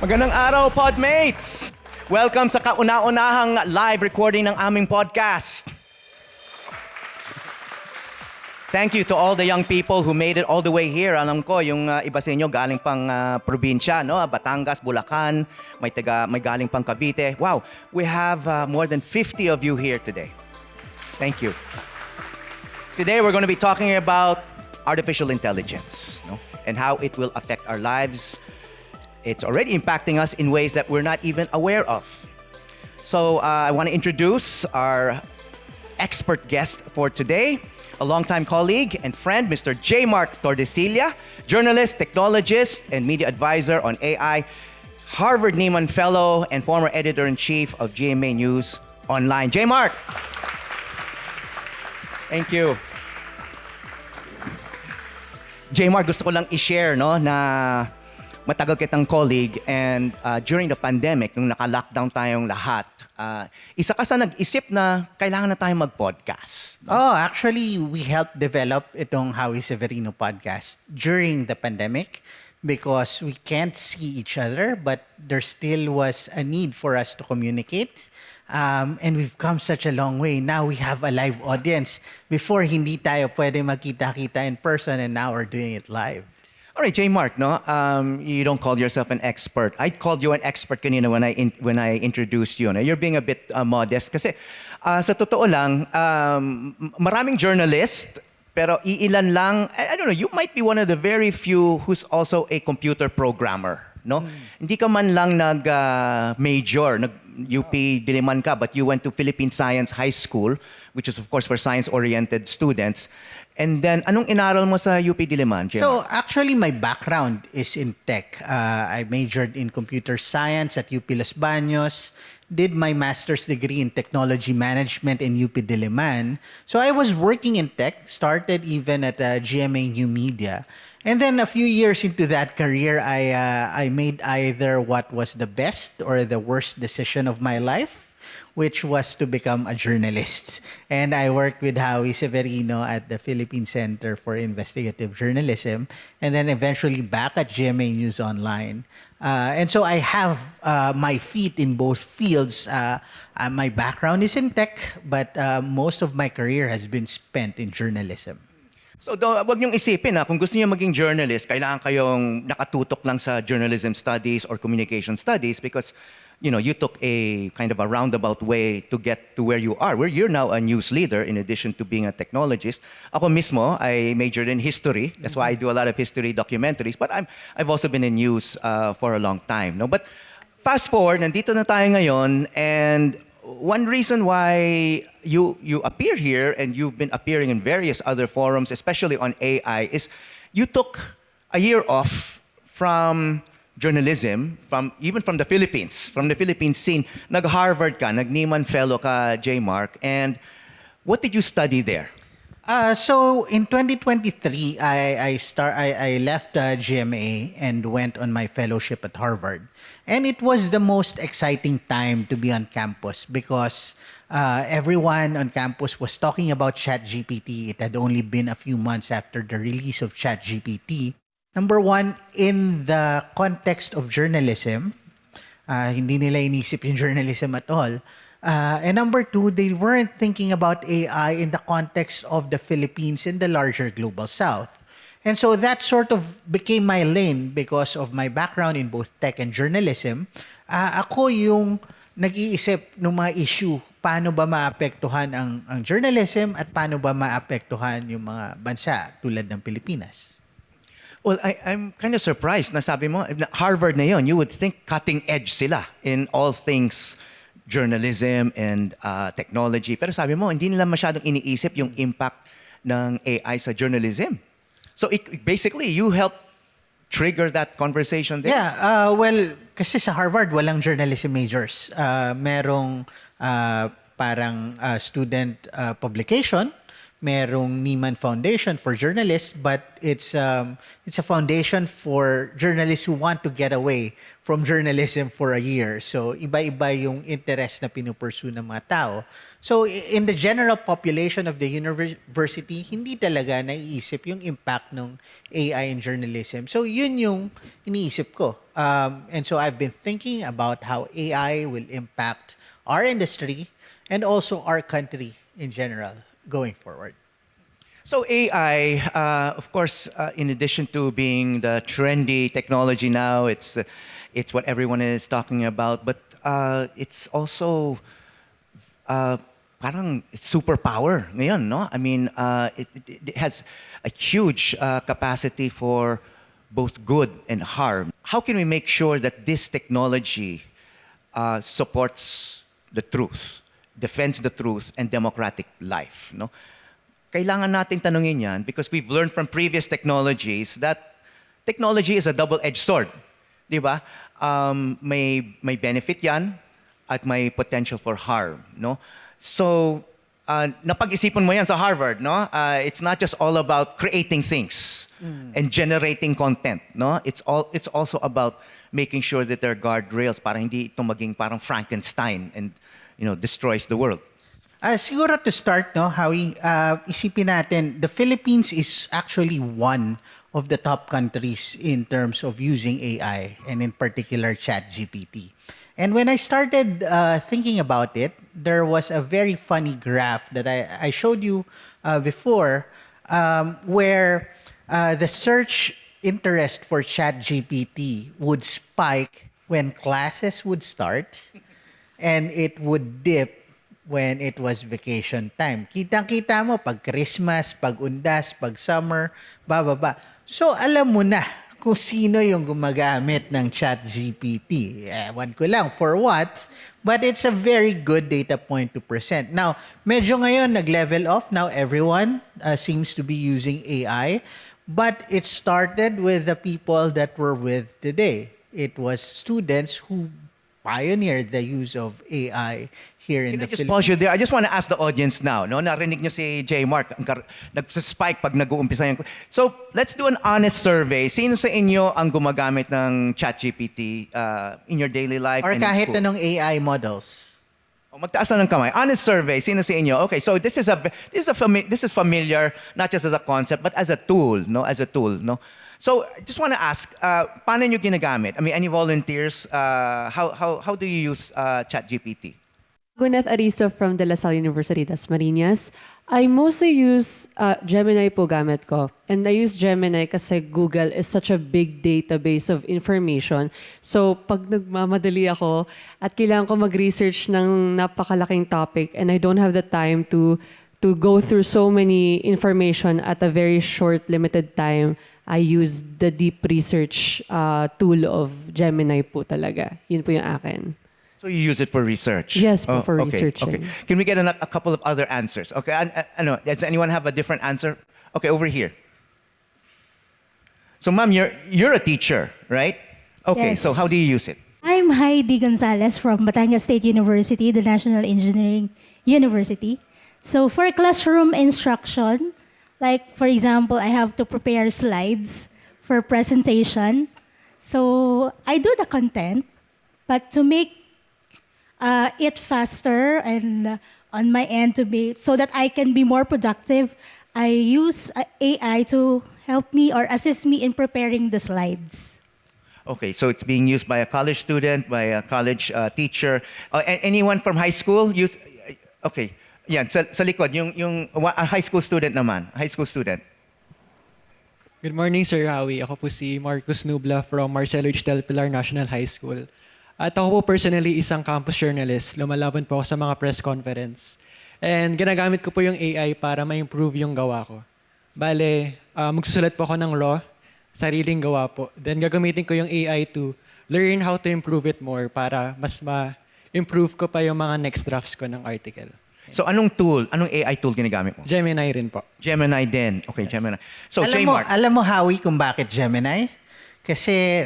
Magandang araw, Podmates! Welcome sa kauna-unahang live recording ng aming podcast. Thank you to all the young people who made it all the way here. Alam ko, yung iba sa inyo galing pang probinsya, no? Batangas, Bulacan, may galing pang Cavite. Wow, we have more than 50 of you here today. Thank you. Today, we're going to be talking about artificial intelligence, no? And how it will affect our lives. It's already impacting us in ways that we're not even aware of. So I want to introduce our expert guest for today, a longtime colleague and friend, Mr. J. Mark Tordesillas, journalist, technologist, and media advisor on AI, Harvard Nieman Fellow, and former editor-in-chief of GMA News Online. J. Mark! Thank you. J. Mark, gusto ko lang i-share, no, na matagal kitang colleague and during the pandemic, nung naka-lockdown tayong lahat, isa ka sa nag-isip na kailangan na tayong mag-podcast. Oh, actually, we helped develop itong Howie Severino podcast during the pandemic because we can't see each other, but there still was a need for us to communicate. And we've come such a long way. Now we have a live audience. Before, hindi tayo pwede magkita-kita in person, and now we're doing it live. All right, J. Mark, no? You don't call yourself an expert. I called you an expert kanina when I introduced you. No? You're being a bit modest kasi sa totoo lang, maraming journalist, pero iilan lang, I don't know, you might be one of the very few who's also a computer programmer, no? Hindi ka man lang nag-major, nag-UP Diliman ka, but you went to Philippine Science High School, which is of course for science-oriented students. And then, anong inaral mo sa UP Diliman? So, actually, my background is in tech. I majored in computer science at UP Los Baños, did my master's degree in technology management in UP Diliman. So, I was working in tech, started even at GMA New Media. And then, a few years into that career, I made either what was the best or the worst decision of my life, which was to become a journalist. And I worked with Howie Severino at the Philippine Center for Investigative Journalism, and then eventually back at GMA News Online. And so I have my feet in both fields. My background is in tech, but most of my career has been spent in journalism. So, wag niyong isipin kung gusto niyo maging journalist, kailangan kayong nakatutok lang sa journalism studies or communication studies because, you know, you took a kind of a roundabout way to get to where you are. Where you're now a news leader in addition to being a technologist. Ako mismo, I majored in history. That's why I do a lot of history documentaries. But I've also been in news for a long time. No? But fast forward, nandito na tayo ngayon, and one reason why you appear here and you've been appearing in various other forums, especially on AI, is you took a year off from journalism, even from the Philippines, from the Philippine scene. Nag-Harvard ka, nag-Nieman Fellow ka, J. Mark, and what did you study there? So in 2023, I left GMA and went on my fellowship at Harvard. And it was the most exciting time to be on campus because everyone on campus was talking about ChatGPT. It had only been a few months after the release of ChatGPT. Number one, in the context of journalism, hindi nila inisip yung journalism at all. And number two, they weren't thinking about AI in the context of the Philippines and the larger global south. And so that sort of became my lane because of my background in both tech and journalism. Ako yung nag-iisip ng mga issue, paano ba maapektuhan ang journalism at paano ba maapektuhan yung mga bansa tulad ng Pilipinas. Well, I'm kind of surprised na sabi mo, Harvard na yon. You would think cutting edge sila in all things journalism and technology. Pero sabi mo, hindi nila masyadong iniisip yung impact ng AI sa journalism. So basically, you helped trigger that conversation there? Yeah, well, kasi sa Harvard, walang journalism majors. Merong parang student publication, merong Nieman Foundation for journalists, but it's a foundation for journalists who want to get away from journalism for a year. So iba-iba yung interest na pinupursue ng mga tao. So in the general population of the university, hindi talaga naiisip yung impact ng AI in journalism. So yun yung iniisip ko. And so I've been thinking about how AI will impact our industry and also our country in general going forward. So AI, of course, in addition to being the trendy technology now, it's what everyone is talking about, but it's also parang it's superpower ngayon, no? I mean, it has a huge capacity for both good and harm. How can we make sure that this technology supports the truth, defends the truth, and democratic life, no? Kailangan nating tanungin yan because we've learned from previous technologies that technology is a double-edged sword. Di ba? May benefit yan at may potential for harm. No? So, napag-isipan mo yan sa Harvard. No? It's not just all about creating things and generating content. No? It's also about making sure that there are guardrails para hindi ito maging parang Frankenstein and destroys the world. Siguro to start, no, Howie, isipin natin, the Philippines is actually one of the top countries in terms of using AI, and in particular ChatGPT. And when I started thinking about it, there was a very funny graph that I showed you before, where the search interest for ChatGPT would spike when classes would start, and it would dip when it was vacation time. Kitang-kita mo pag Christmas, pag undas, pag summer, bababa. So alam mo na kung sino yung gumagamit ng ChatGPT. Ewan ko lang for what, but it's a very good data point to present. Now, medyo ngayon nag-level off. Now everyone seems to be using AI, but it started with the people that we're with today. It was students who pioneered the use of AI here in Can the I just Philippines. pause you there? I just want to ask the audience now. No, narinig niyo si J. Mark, nag-spike pag nag-uumpisa yung. So, let's do an honest survey. Sino sa inyo ang gumagamit ng ChatGPT in your daily life Or and in kahit school? anong AI models. Magtaas na ng kamay. Honest survey. Sino sa inyo? Okay, so this is familiar not just as a concept but as a tool, no? As a tool, no? So, I just want to ask, paano niyo ginagamit? I mean, any volunteers? How do you use ChatGPT? Gwyneth Aristo from De La Salle University, Dasmariñas. I mostly use Gemini po gamit ko. And I use Gemini kasi Google is such a big database of information. So, pag nagmamadali ako at kailangan ko mag-research ng napakalaking topic and I don't have the time to go through so many information at a very short, limited time, I use the deep research tool of Gemini po talaga. Yun po yung akin. So you use it for research? Yes, for okay, researching. Okay. Can we get a couple of other answers? Okay, does anyone have a different answer? Okay, over here. So ma'am, you're a teacher, right? Okay, Yes. so how do you use it? I'm Heidi Gonzalez from Batangas State University, the National Engineering University. So for classroom instruction, like for example, I have to prepare slides for presentation. So I do the content, but to make it faster and on my end so that I can be more productive, I use AI to help me or assist me in preparing the slides. Okay, so it's being used by a college student, by a college teacher. Anyone from high school use? Okay, yan sa likod yung a high school student naman, high school student. Good morning, Sir Howie. Ako po si Marcus Nubla from Marcelo H. Del Pilar National High School. At ako po personally isang campus journalist. Lumalaban po ako sa mga press conference. And ginagamit ko po yung AI para ma-improve yung gawa ko. Bale, magsusulat po ako ng raw, sariling gawa po. Then gagamitin ko yung AI to learn how to improve it more para mas ma-improve ko pa yung mga next drafts ko ng article. So anong AI tool ginagamit mo? Gemini rin po. Gemini din. Okay, Gemini. So J-Mark. Alam mo, Howie, kung bakit Gemini? Kasi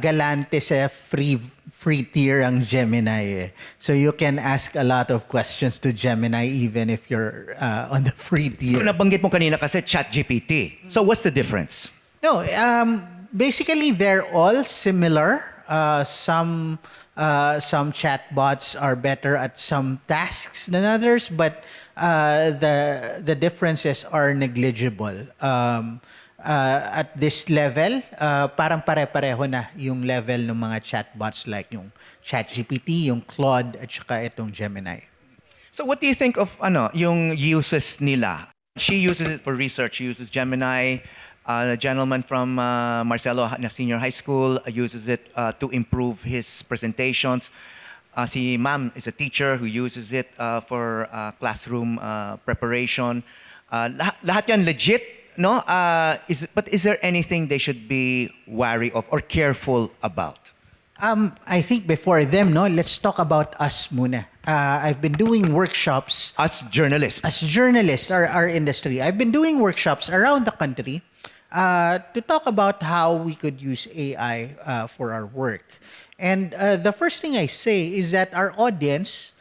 galante sa free tier ang Gemini. So you can ask a lot of questions to Gemini even if you're on the free tier. So nabanggit mo kanina kasi ChatGPT. So what's the difference? No, basically they're all similar. Some chatbots are better at some tasks than others, but the differences are negligible. At this level, parang pare-pareho na yung level ng mga chatbots like yung ChatGPT, yung Claude, at saka itong Gemini. So what do you think of yung uses nila? She uses it for research. She uses Gemini. A gentleman from Marcelo Senior High School uses it to improve his presentations. Si Ma'am is a teacher who uses it for classroom preparation. Lahat yan legit, no? But is there anything they should be wary of or careful about? I think before them, no, let's talk about us muna. I've been doing workshops As journalists. as journalists, our industry. I've been doing workshops around the country to talk about how we could use AI for our work. And the first thing I say is that our audience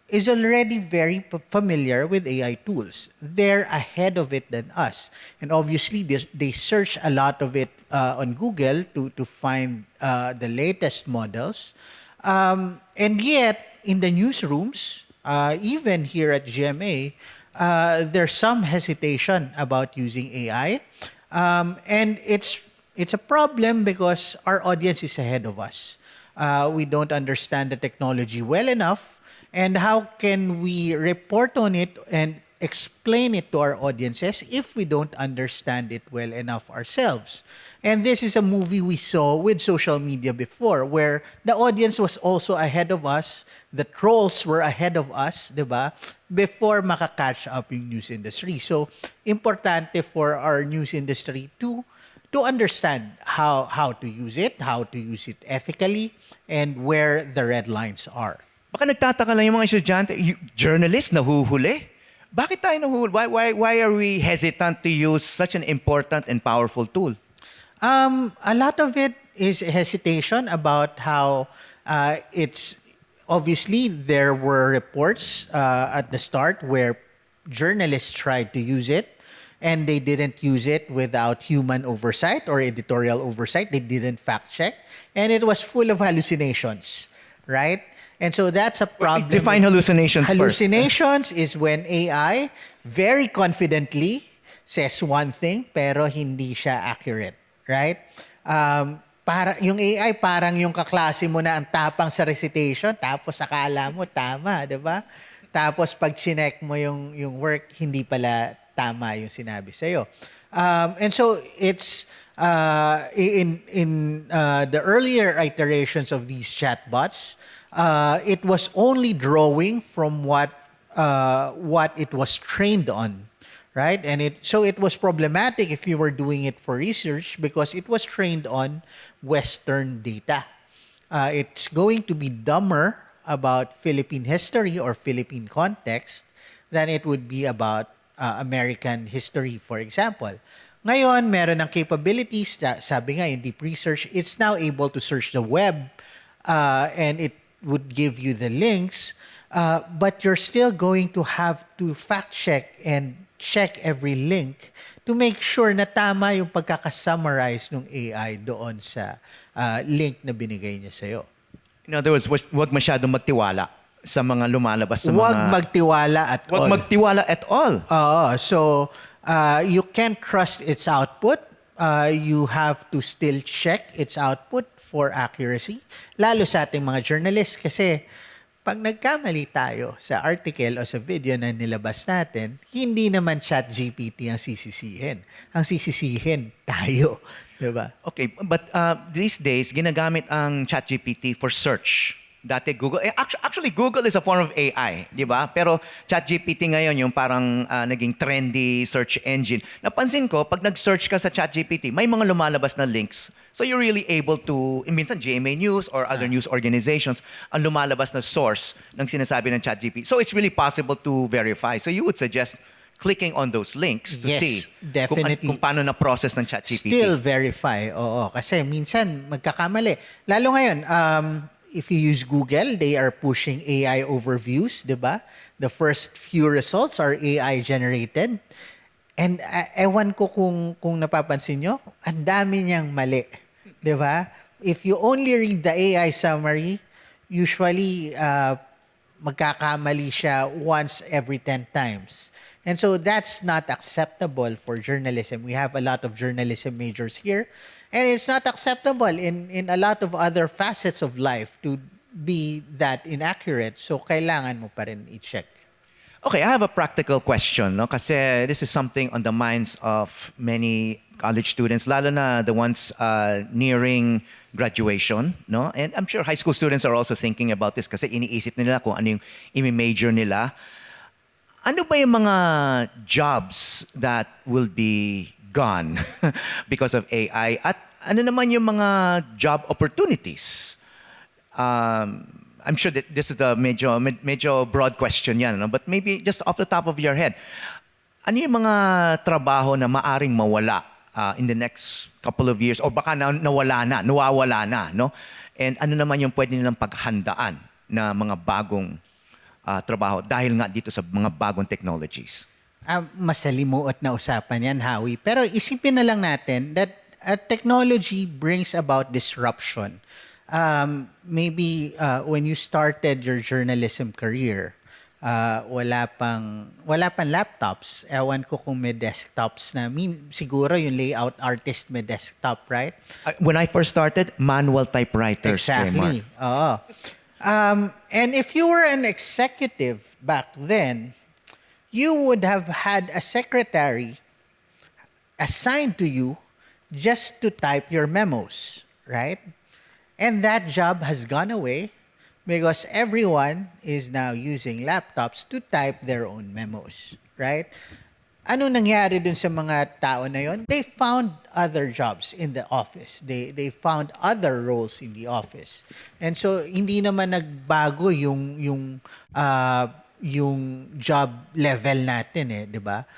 is already very familiar with AI tools. They're ahead of it than us. And obviously, they search a lot of it on Google to find the latest models. And yet, in the newsrooms, even here at GMA, there's some hesitation about using AI. And it's a problem because our audience is ahead of us. We don't understand the technology well enough. And how can we report on it and explain it to our audiences if we don't understand it well enough ourselves? And this is a movie we saw with social media before, where the audience was also ahead of us, the trolls were ahead of us, diba? Before makakatch up yung news industry. So, importante for our news industry to understand how to use it ethically, and where the red lines are. Baka nagtataka lang yung mga estudyante, journalists nahuhuli. Bakit tayo nahuhuli? Why are we hesitant to use such an important and powerful tool? A lot of it is hesitation about how it's obviously there were reports at the start where journalists tried to use it and they didn't use it without human oversight or editorial oversight. They didn't fact check, and it was full of hallucinations, right? And so that's a problem. Define hallucinations first. Hallucinations is when AI very confidently says one thing pero hindi siya accurate, right? Para yung AI parang yung kaklase mo na ang tapang sa recitation tapos akala mo tama, 'di ba? Tapos pag chinek mo yung work hindi pala tama yung sinabi sa iyo. And so it's in the earlier iterations of these chatbots, it was only drawing from what it was trained on, right? And it was problematic if you were doing it for research because it was trained on Western data. It's going to be dumber about Philippine history or Philippine context than it would be about American history, for example. Ngayon, meron ng capabilities, sabi nga, yung deep research, it's now able to search the web and it would give you the links, but you're still going to have to fact check and check every link to make sure na tama yung pagkakasummarize ng AI doon sa link na binigay niya sa'yo. In other words, wag masyadong magtiwala sa mga lumalabas sa Huwag mga... magtiwala at all. Wag magtiwala at all. So you can't trust its output. You have to still check its output for accuracy. Lalo sa ating mga journalists kasi pag nagkamali tayo sa article o sa video na nilabas natin, hindi naman ChatGPT ang sisisihin. Ang sisisihin tayo. Diba? Okay, but these days, ginagamit ang ChatGPT for search. Dati Google, actually Google is a form of AI, di ba? Pero ChatGPT ngayon yung parang naging trendy search engine. Napansin ko, pag nag-search ka sa ChatGPT, may mga lumalabas na links. So you're really able to, minsan GMA News or other news organizations, ang lumalabas na source ng sinasabi ng ChatGPT. So it's really possible to verify. So you would suggest clicking on those links to Yes, see definitely. kung paano na-process ng ChatGPT. Still verify, oo. Kasi minsan magkakamali. Lalo ngayon, if you use Google, they are pushing AI overviews, di ba? The first few results are AI generated. And ewan ko kung napapansin nyo, ang dami niyang mali. Di ba? If you only read the AI summary, usually magkakamali siya once every 10 times. And so that's not acceptable for journalism. We have a lot of journalism majors here. And it's not acceptable in a lot of other facets of life to be that inaccurate. So kailangan mo pa rin i-check. Okay, I have a practical question, no? Kasi this is something on the minds of many college students, lalo na the ones nearing graduation, no? And I'm sure high school students are also thinking about this kasi iniisip nila kung ano yung i-major nila. Ano ba yung mga jobs that will be gone because of AI? At ano naman yung mga job opportunities? I'm sure that this is a medyo broad question yan, no? But maybe just off the top of your head, ano yung mga trabaho na maaring mawala in the next couple of years o baka nawawala na, no? And ano naman yung pwede nilang paghandaan na mga bagong trabaho dahil nga dito sa mga bagong technologies? Masalimuot na usapan yan, Howie. Pero isipin na lang natin that technology brings about disruption. Maybe when you started your journalism career, wala pang laptops. Ewan ko kung may desktops na. Siguro yung layout artist may desktop, right? When I first started, manual typewriters. Exactly. Oo. And if you were an executive back then, you would have had a secretary assigned to you just to type your memos, right? And that job has gone away because everyone is now using laptops to type their own memos, right? Ano nangyari dun sa mga tao na yon? They found other jobs in the office. They found other roles in the office. And so hindi naman nagbago yung job level natin di ba?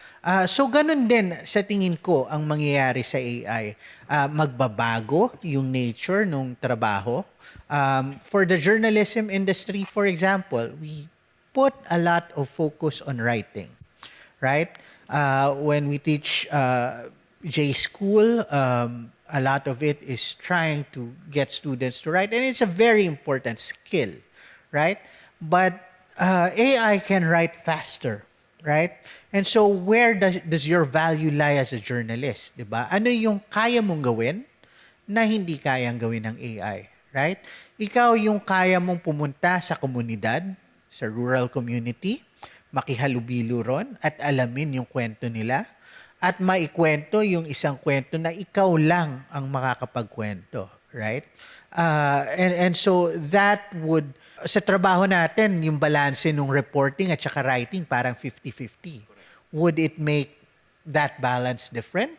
So ganun din sa tingin ko ang mangyayari sa AI. Magbabago yung nature ng trabaho. For the journalism industry, for example, we put a lot of focus on writing, right? When we teach J School, a lot of it is trying to get students to write, and it's a very important skill, right? But AI can write faster, right? And so where does your value lie as a journalist, diba? Ano yung kaya mong gawin na hindi kayang gawin ng AI, right? Ikaw yung kaya mong pumunta sa komunidad, sa rural community, makihalubilo ron at alamin yung kwento nila at maikwento yung isang kwento na ikaw lang ang makakapagkwento, right? And so that would, sa trabaho natin, yung balanse ng reporting at saka writing parang 50-50. Would it make that balance different?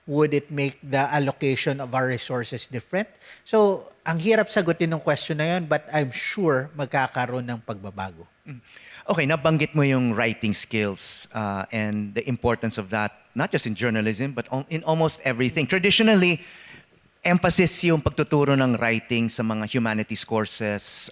Would it make the allocation of our resources different? So, ang hirap sagutin ng question na yun, but I'm sure magkakaroon ng pagbabago. Okay, nabanggit mo yung writing skills and the importance of that, not just in journalism, but in almost everything. Traditionally, emphasis yung pagtuturo ng writing sa mga humanities courses,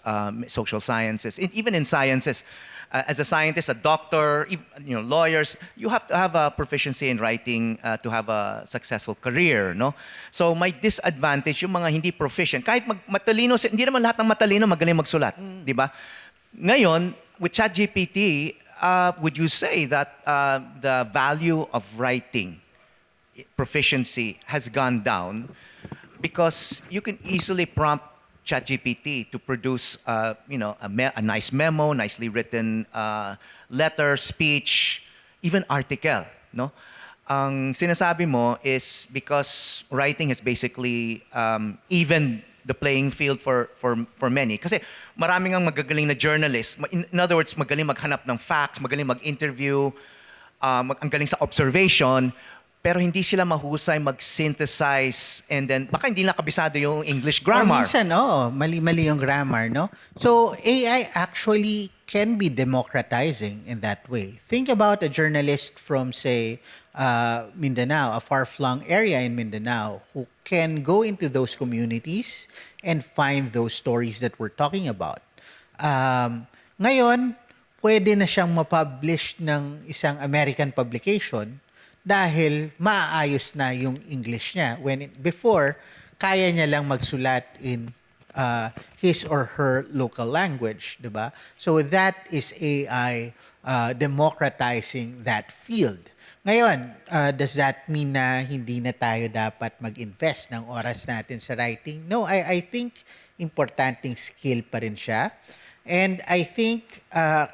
social sciences, even in sciences. As a scientist, a doctor, lawyers, you have to have a proficiency in writing to have a successful career, no? So may disadvantage yung mga hindi proficient. Kahit matalino, hindi naman lahat ng matalino magaling magsulat, di ba? Ngayon, with ChatGPT, would you say that the value of writing proficiency has gone down because you can easily prompt ChatGPT to produce, a nice memo, nicely written letter, speech, even article, no? Ang sinasabi mo is because writing has basically even the playing field for many. Kasi maraming ang magagaling na journalist. In other words, magaling maghanap ng facts, magaling mag-interview, ang galing sa observation. pero hindi sila mahusay mag-synthesize and then baka hindi na kabisado yung English grammar. Or minsan, mali-mali yung grammar, no? So, AI actually can be democratizing in that way. Think about a journalist from, say, Mindanao, a far-flung area in Mindanao, who can go into those communities and find those stories that we're talking about. Ngayon, pwede na siyang ma-publish ng isang American publication dahil maaayos na yung English niya. Before, kaya niya lang magsulat in his or her local language, di ba? So that is AI democratizing that field. Ngayon, does that mean na hindi na tayo dapat mag-invest ng oras natin sa writing? No, I think importanteng skill pa rin siya. And I think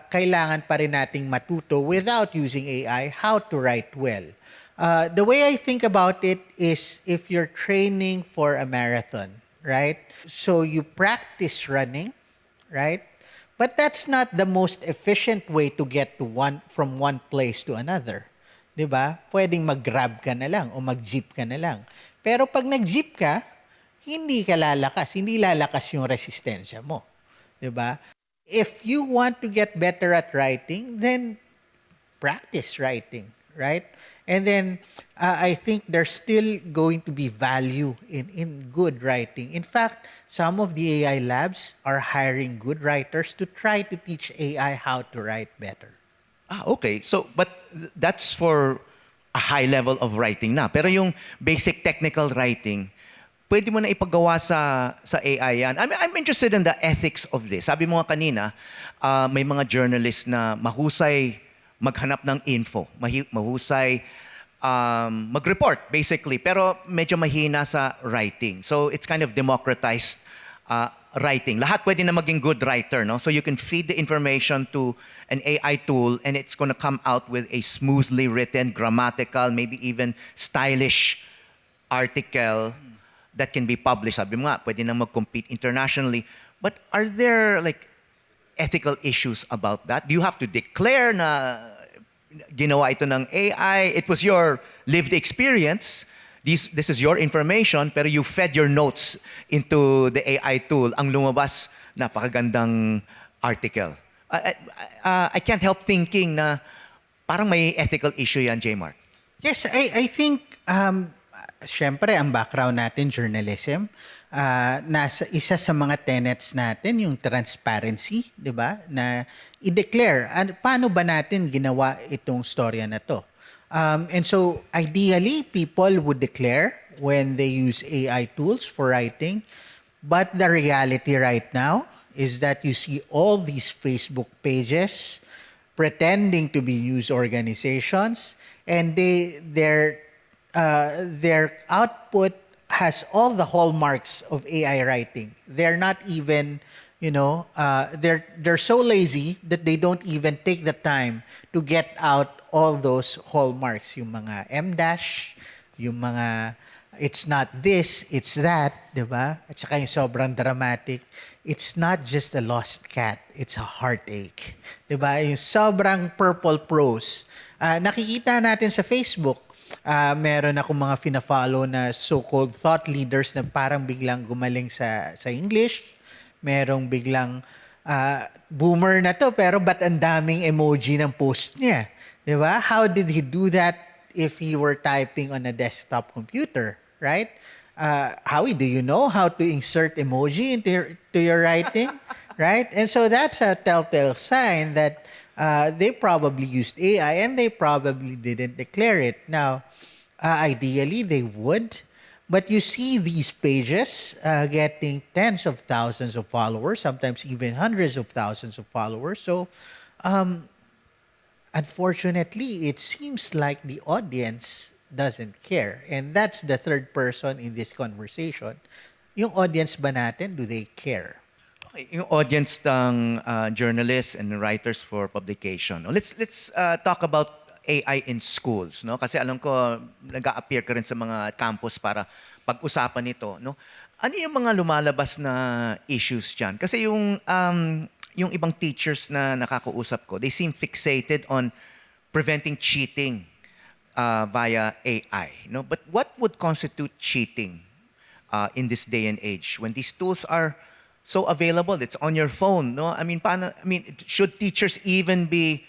kailangan pa rin nating matuto without using AI how to write well. The way I think about it is if you're training for a marathon, right? So you practice running, right? But that's not the most efficient way to get to from one place to another. 'Di ba? Pwedeng mag-grab ka na lang o mag-jeep ka na lang. Pero pag nag-jeep ka, hindi ka lalakas, hindi lalakas yung resistensya mo. 'Di ba? If you want to get better at writing, then practice writing, right? And then I think there's still going to be value in good writing. In fact, some of the AI labs are hiring good writers to try to teach AI how to write better. Okay. So, but that's for a high level of writing na. Pero yung basic technical writing, pwede mo na ipagawa sa AI yan. I'm interested in the ethics of this. Sabi mo nga kanina, may mga journalists na mahusay maghanap ng info, mahusay mag-report basically, pero medyo mahina sa writing. So it's kind of democratized writing. Lahat pwede na maging good writer, no? So you can feed the information to an AI tool and it's going to come out with a smoothly written, grammatical, maybe even stylish article that can be published. Sabi mo nga, pwede na mag-compete internationally. But are there like ethical issues about that? Do you have to declare na ginawa ito ng AI? It was your lived experience. This is your information, pero you fed your notes into the AI tool. Ang lumabas, napakagandang article. I can't help thinking na parang may ethical issue yan, J. Mark. Yes, I think, syempre, ang background natin, journalism, nasa isa sa mga tenets natin yung transparency, 'di ba? Na i-declare paano ba natin ginawa itong storya na to. And so ideally people would declare when they use AI tools for writing, but the reality right now is that you see all these Facebook pages pretending to be news organizations and their output has all the hallmarks of AI writing. They're not even, they're so lazy that they don't even take the time to get out all those hallmarks. Yung mga M-dash, yung mga it's not this, it's that, di ba? At saka yung sobrang dramatic. It's not just a lost cat, it's a heartache. Di ba? Yung sobrang purple prose. Nakikita natin sa Facebook, meron akong mga fina-follow na so-called thought leaders na parang biglang gumaling sa English. Merong biglang boomer na to pero ba't ang daming emoji ng post niya? 'Di ba? How did he do that if he were typing on a desktop computer, right? Howie, do you know how to insert emoji into your writing? Right? And so that's a telltale sign that they probably used AI and they probably didn't declare it. Now, ideally, they would. But you see these pages getting tens of thousands of followers, sometimes even hundreds of thousands of followers. So, unfortunately, it seems like the audience doesn't care. And that's the third person in this conversation. Yung audience ba natin, do they care? Yung audience ng journalists and writers for publication. Let's talk about AI in schools, no? Kasi alam ko nag-a-appear ka rin sa mga campus para pag-usapan ito, no? Ano yung mga lumalabas na issues diyan? Kasi yung ibang teachers na nakakausap ko, they seem fixated on preventing cheating via AI. No? But what would constitute cheating in this day and age when these tools are so available? It's on your phone. No? Should teachers even be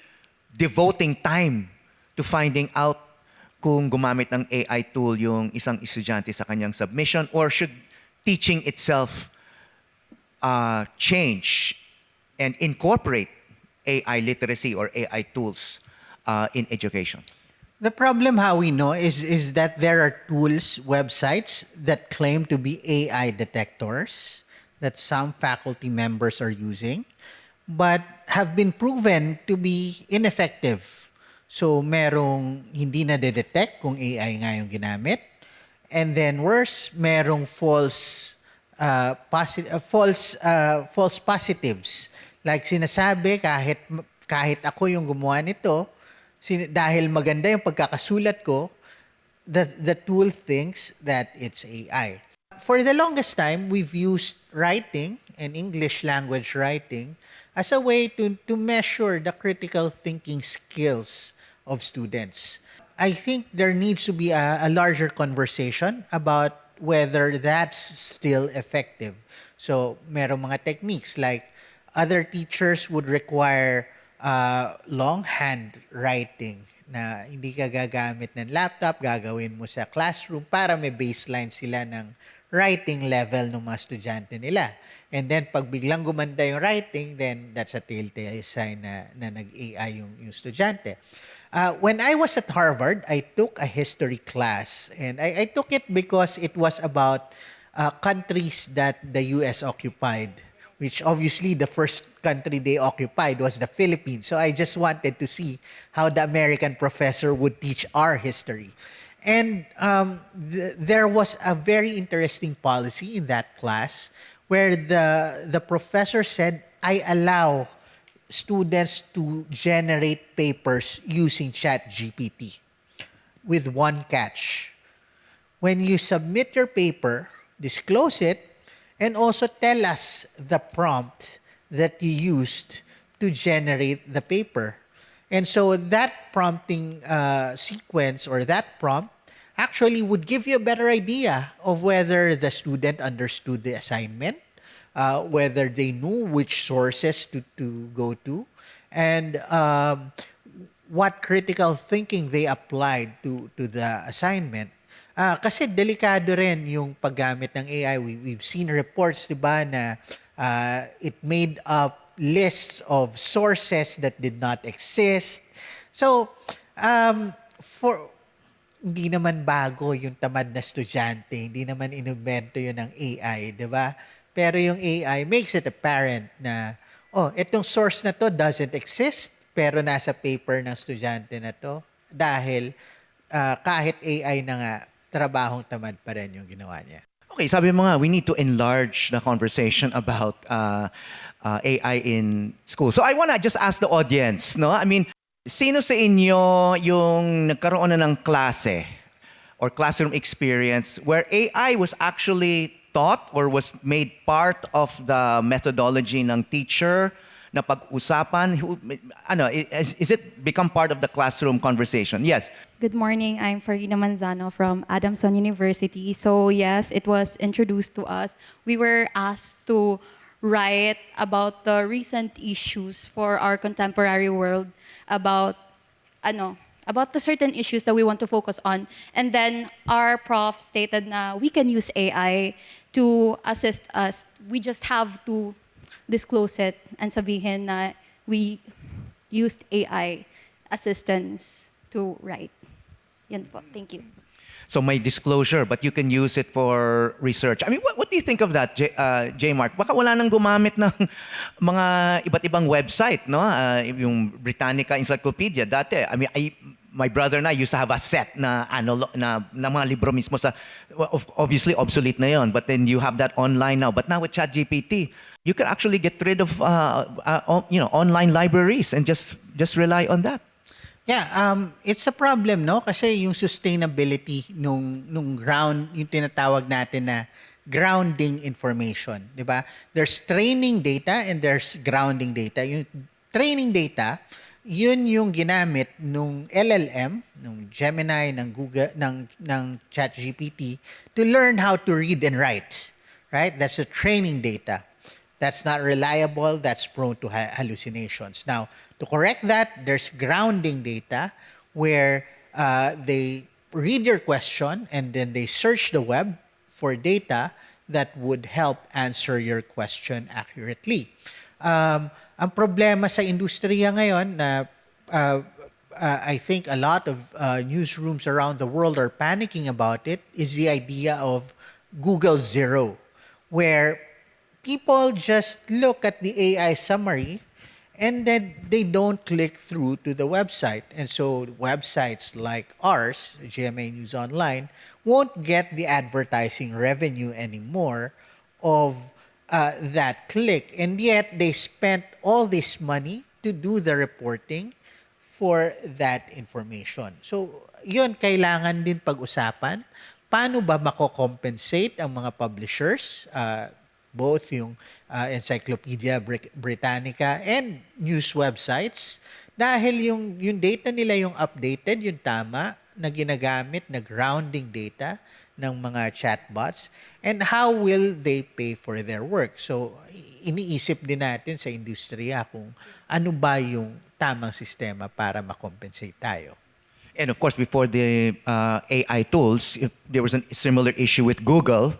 devoting time to finding out kung gumamit ng AI tool yung isang estudyante sa kanyang submission, or should teaching itself change and incorporate AI literacy or AI tools in education? The problem, how we know, is that there are tools, websites that claim to be AI detectors that some faculty members are using, but have been proven to be ineffective. So merong hindi na detect kung AI nga yung ginamit. And then worse, merong false positives. Like sinasabi, kahit ako yung gumawa nito, dahil maganda yung pagkakasulat ko, the tool thinks that it's AI. For the longest time, we've used writing and English language writing as a way to measure the critical thinking skills of students. I think there needs to be a larger conversation about whether that's still effective. So, merong mga techniques like other teachers would require longhand writing na hindi ka gagamit ng laptop, gagawin mo sa classroom para may baseline sila ng writing level ng mga estudyante nila. And then, pag biglang gumanda yung writing, then that's a telltale sign na nag-AI yung estudyante. When I was at Harvard, I took a history class. And I took it because it was about countries that the U.S. occupied, which obviously the first country they occupied was the Philippines. So I just wanted to see how the American professor would teach our history. And there was a very interesting policy in that class where the professor said, I allow students to generate papers using ChatGPT with one catch. When you submit your paper, disclose it, and also tell us the prompt that you used to generate the paper. And so that prompting sequence or that prompt actually would give you a better idea of whether the student understood the assignment, whether they knew which sources to go to, and what critical thinking they applied to the assignment. Kasi delikado rin yung paggamit ng AI. We've seen reports, di ba, na it made up lists of sources that did not exist. So, hindi naman bago yung tamad na estudyante, hindi naman inumbento yun ng AI, di ba? Pero yung AI makes it apparent na, itong source na to doesn't exist, pero nasa paper ng estudyante na to. Dahil kahit AI na nga, trabahong tamad pa rin yung ginawa niya. Okay, sabi mo nga, we need to enlarge the conversation about AI in school. So I want to just ask the audience, no? I mean, sino sa inyo yung nagkaroon na ng klase or classroom experience where AI was actually taught or was made part of the methodology ng teacher na pag-usapan? Is it become part of the classroom conversation? Yes. Good morning. I'm Farina Manzano from Adamson University. So yes, it was introduced to us. We were asked to write about the recent issues for our contemporary world, about the certain issues that we want to focus on. And then our prof stated na we can use AI to assist us. We just have to disclose it and sabihin na we used AI assistance to write. Yan po. Thank you. So may disclosure, but you can use it for research. I mean, what do you think of that, J. Mark? Baka wala nang gumamit ng mga iba't ibang website, no? Yung Britannica Encyclopedia dati. I mean, my brother and I used to have a set na mga libro mismo sa, obviously obsolete na yon, but then you have that online now. But now with ChatGPT, you can actually get rid of online libraries and just rely on that. Yeah, it's a problem, no? Kasi yung sustainability nung ground, yung tinatawag natin na grounding information, di ba? There's training data and there's grounding data. Yung training data, yun yung ginamit nung LLM, nung Gemini, ng Google, ng ChatGPT to learn how to read and write. Right? That's the training data. That's not reliable. That's prone to hallucinations. Now, to correct that, there's grounding data where they read your question and then they search the web for data that would help answer your question accurately. Ang problema sa industriya ngayon na I think a lot of newsrooms around the world are panicking about it is the idea of Google Zero, where people just look at the AI summary and then they don't click through to the website. And so websites like ours, GMA News Online, won't get the advertising revenue anymore of that click. And yet they spent all this money to do the reporting for that information. So yun, kailangan din pag-usapan. Paano ba mako-compensate ang mga publishers, both yung Encyclopedia Britannica and news websites, dahil yung data nila yung updated, yung tama, na ginagamit na grounding data ng mga chatbots, and how will they pay for their work? So, iniisip din natin sa industriya kung ano ba yung tamang sistema para makompensate tayo. And of course, before the AI tools, there was a similar issue with Google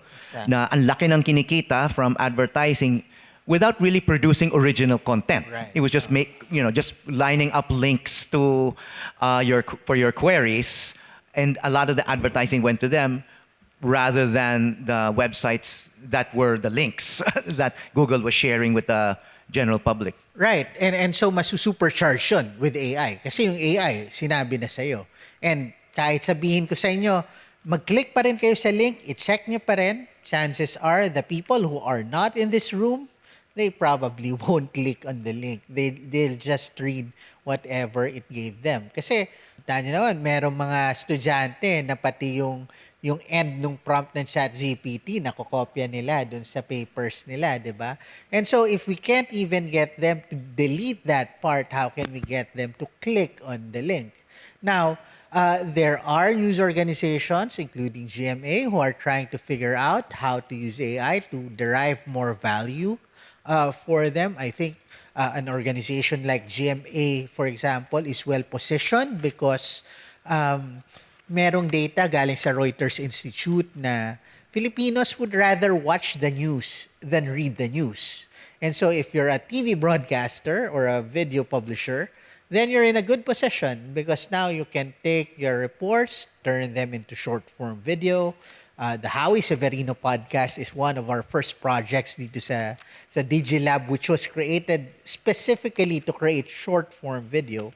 na ang laki ng kinikita from advertising without really producing original content. Right. It was just just lining up links to for your queries, and a lot of the advertising went to them rather than the websites that were the links that Google was sharing with the general public. Right. And so masusupercharge yun with AI. Kasi yung AI, sinabi na sa'yo. And kahit sabihin ko sa inyo, mag-click pa rin kayo sa link, i-check nyo pa rin, chances are the people who are not in this room, they probably won't click on the link. They'll just read whatever it gave them. Kasi, tayo naman, merong mga estudyante na pati yung end ng prompt ng ChatGPT, nakokopya nila dun sa papers nila, di ba? And so, if we can't even get them to delete that part, how can we get them to click on the link? Now, there are news organizations, including GMA, who are trying to figure out how to use AI to derive more value for them. I think an organization like GMA, for example, is well positioned because merong data galing sa Reuters Institute na Filipinos would rather watch the news than read the news. And so if you're a TV broadcaster or a video publisher, then you're in a good position because now you can take your reports, turn them into short-form video. The Howie Severino podcast is one of our first projects dito sa DigiLab, which was created specifically to create short-form video.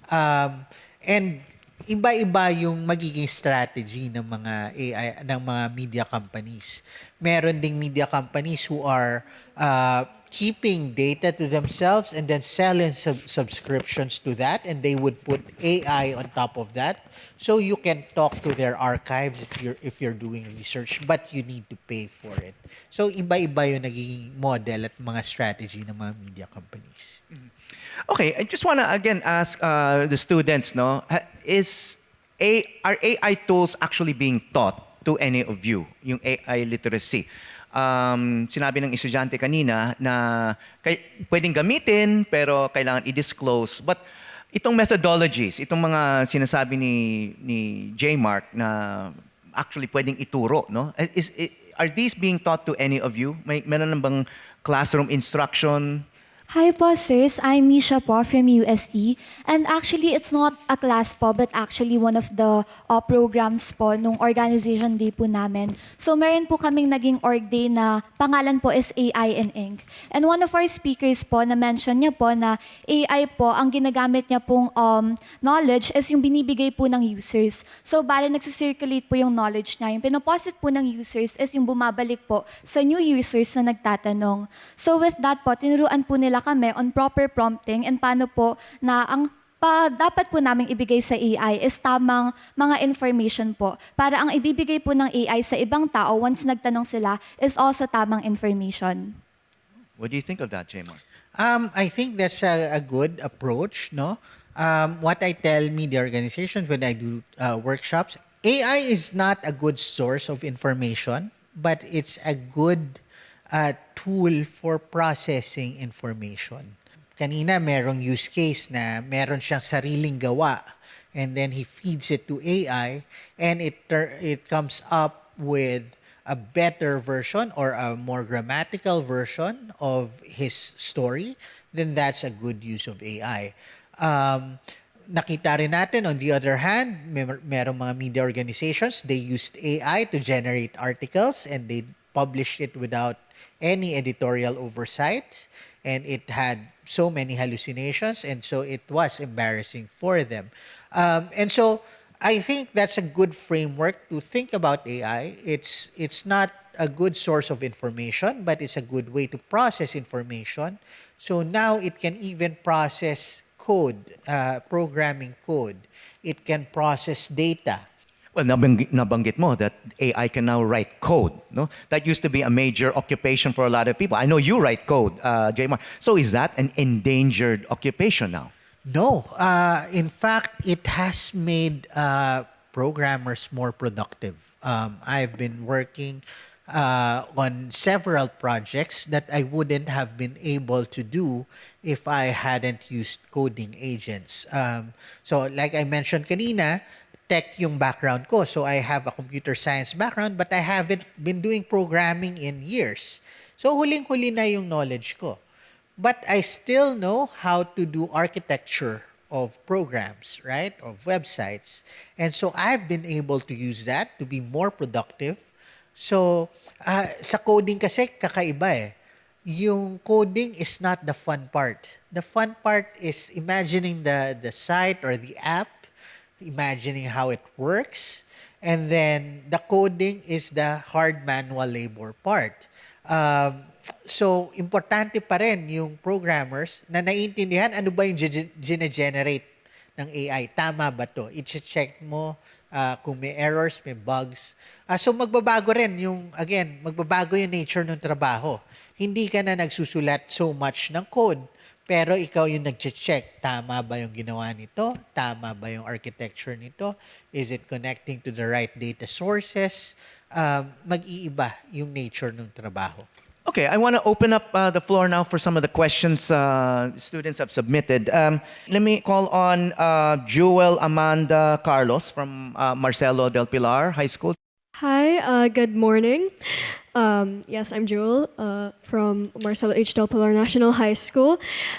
And iba-iba yung magiging strategy ng mga AI, ng mga media companies. Meron ding media companies who are keeping data to themselves and then selling subscriptions to that, and they would put AI on top of that. So you can talk to their archives if you're doing research, but you need to pay for it. So iba-iba yung naging model at mga strategy ng mga media companies. Okay, I just want to again ask the students, no, are AI tools actually being taught to any of you, yung AI literacy? Sinabi ng estudyante kanina na pwedeng gamitin pero kailangan i-disclose. But itong methodologies, itong mga sinasabi ni J. Mark na actually pwedeng ituro, no? Are these being taught to any of you? Meron na bang classroom instruction? Hi po, sirs. I'm Misha po from UST. And actually, it's not a class po, but actually one of the programs po nung organization day po namin. So meron po kaming naging org day na pangalan po is AI in Ink. And one of our speakers po na mention niya po na AI po, ang ginagamit niya pong knowledge is yung binibigay po ng users. So bale nagsisirculate po yung knowledge niya. Yung pinoposit po ng users is yung bumabalik po sa new users na nagtatanong. So with that po, tinuruan po nila kami on proper prompting and paano po na ang dapat po naming ibigay sa AI is tamang mga information po para ang ibibigay po ng AI sa ibang tao once nagtanong sila is also tamang information. What do you think of that, Jamar? I think that's a good approach, no? What I tell media organizations when I do workshops, AI is not a good source of information, but it's a good tool for processing information. Kanina, merong use case na meron siyang sariling gawa and then he feeds it to AI and it comes up with a better version or a more grammatical version of his story, then that's a good use of AI. Nakita rin natin, on the other hand, merong mga media organizations, they used AI to generate articles and they published it without any editorial oversight, and it had so many hallucinations, and so it was embarrassing for them. And so I think that's a good framework to think about AI. It's not a good source of information, but it's a good way to process information. So now it can even process code, programming code. It can process data. Well, nabanggit mo that AI can now write code. No, that used to be a major occupation for a lot of people. I know you write code, Jamar. So is that an endangered occupation now? No. In fact, it has made programmers more productive. I've been working on several projects that I wouldn't have been able to do if I hadn't used coding agents. So like I mentioned kanina, tech yung background ko. So I have a computer science background, but I haven't been doing programming in years. So huling-huli na yung knowledge ko. But I still know how to do architecture of programs, right? Of websites. And so I've been able to use that to be more productive. So sa coding kasi kakaiba eh. Yung coding is not the fun part. The fun part is imagining the site or the app, imagining how it works, and then the coding is the hard manual labor part. So, importante pa rin yung programmers na naiintindihan ano ba yung gine-generate ng AI. Tama ba to? I-check mo kung may errors, may bugs. So, magbabago rin yung, again, magbabago yung nature ng trabaho. Hindi ka na nagsusulat so much ng code, pero ikaw yung nag-check. Tama ba yung ginawa nito? Tama ba yung architecture nito? Is it connecting to the right data sources? Mag-iiba yung nature ng trabaho. Okay, I want to open up the floor now for some of the questions students have submitted. Let me call on Jewel Amanda Carlos from Marcelo del Pilar High School. Hi, good morning. Yes, I'm Jewel from Marcelo H. Del Pilar National High School.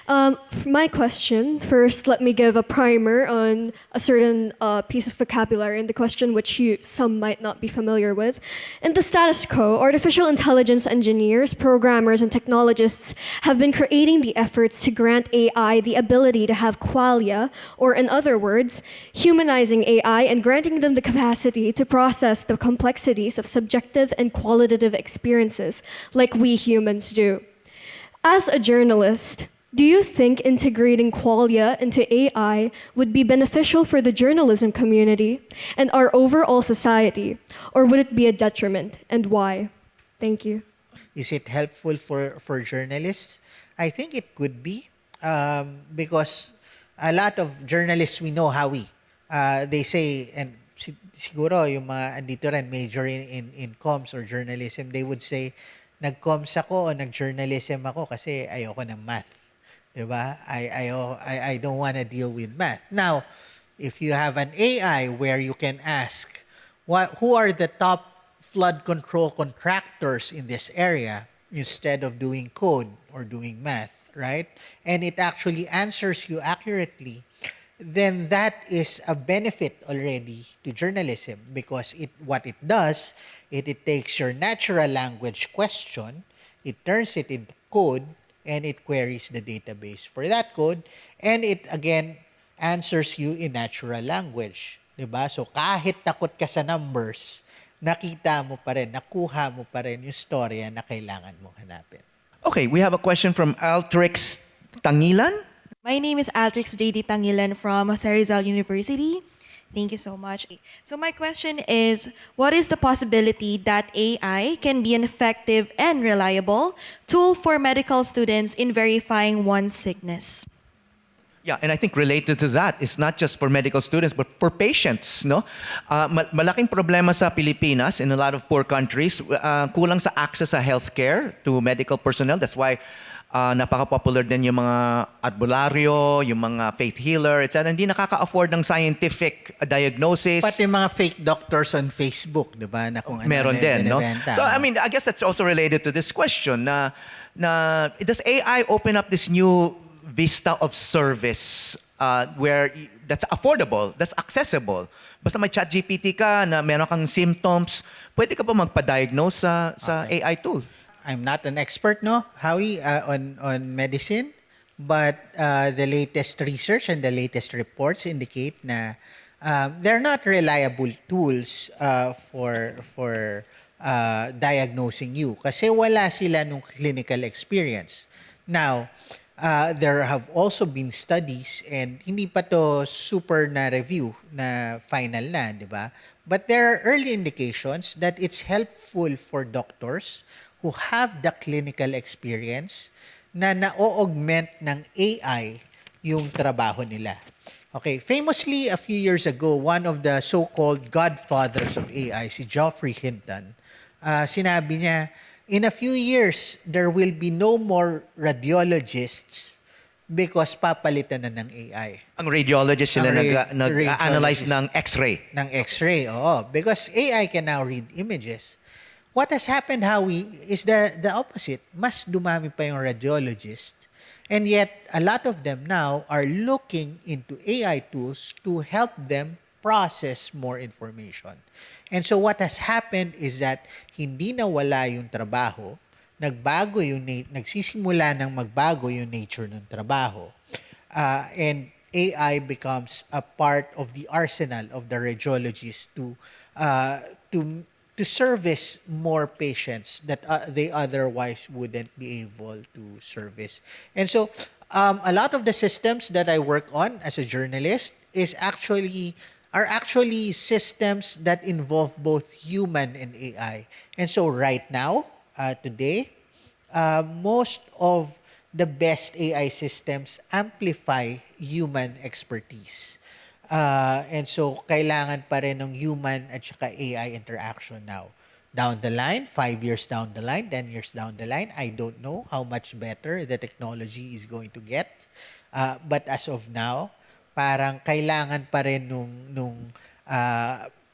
My question, first, let me give a primer on a certain piece of vocabulary in the question which some might not be familiar with. In the status quo, artificial intelligence engineers, programmers, and technologists have been creating the efforts to grant AI the ability to have qualia, or in other words, humanizing AI and granting them the capacity to process the complexities of subjective and qualitative experiences like we humans do. As a journalist, do you think integrating qualia into AI would be beneficial for the journalism community and our overall society, or would it be a detriment, and why? Thank you. Is it helpful for journalists? I think it could be because a lot of journalists we know, Howie, they say, and siguro yung mga andito rin major in comms or journalism, they would say, nag-comms ako o nag-journalism ako kasi ayoko ng math. Diba? I don't want to deal with math. Now, if you have an AI where you can ask, who are the top flood control contractors in this area, instead of doing code or doing math, right? And it actually answers you accurately, then that is a benefit already to journalism because what it does, it takes your natural language question, it turns it into code, and it queries the database for that code, and it again answers you in natural language. Diba? So kahit takot ka sa numbers, nakita mo pa rin, nakuha mo pa rin yung storya na kailangan mong hanapin. Okay, we have a question from Altrix Tangilan. My name is Altrix J.D. Tangilan from Jose Rizal University. Thank you so much. So my question is, what is the possibility that AI can be an effective and reliable tool for medical students in verifying one's sickness? Yeah, and I think related to that is not just for medical students but for patients, no? Malaking problema sa Pilipinas in a lot of poor countries, kulang sa access sa healthcare to medical personnel. That's why napaka-popular din yung mga albularyo, yung mga faith healer, etc. Hindi nakaka-afford ng scientific diagnosis. Pati mga fake doctors on Facebook, di ba? Na kung ano Meron na din, no? binibenta. So, I mean, I guess that's also related to this question na does AI open up this new vista of service where that's affordable, that's accessible. Basta may ChatGPT ka na meron kang symptoms, pwede ka pa magpa-diagnose sa AI tool. I'm not an expert, no, Howie, on medicine, but the latest research and the latest reports indicate na they're not reliable tools for diagnosing you kasi wala sila nung clinical experience. Now, there have also been studies and hindi pa to super na review na final na, di ba? But there are early indications that it's helpful for doctors who have the clinical experience na na-augment ng AI yung trabaho nila. Okay, famously a few years ago, one of the so-called godfathers of AI, si Geoffrey Hinton, sinabi niya, in a few years, there will be no more radiologists because papalitan na ng AI. Ang radiologist sila nag-analyze radiologist. ng X-ray. Ng X-ray, oo. Because AI can now read images. What has happened, Howie, is the opposite. Mas dumami pa yung radiologist. And yet, a lot of them now are looking into AI tools to help them process more information. And so what has happened is that hindi nawala yung trabaho, nagsisimula ng magbago yung nature ng trabaho. And AI becomes a part of the arsenal of the radiologist to service more patients that they otherwise wouldn't be able to service. And so a lot of the systems that I work on as a journalist are actually systems that involve both human and AI. And so right now, today, most of the best AI systems amplify human expertise. And so kailangan pa rin ng human at saka AI interaction now. Down the line, 5 years down the line, 10 years down the line, I don't know how much better the technology is going to get. But as of now, parang kailangan pa rin nung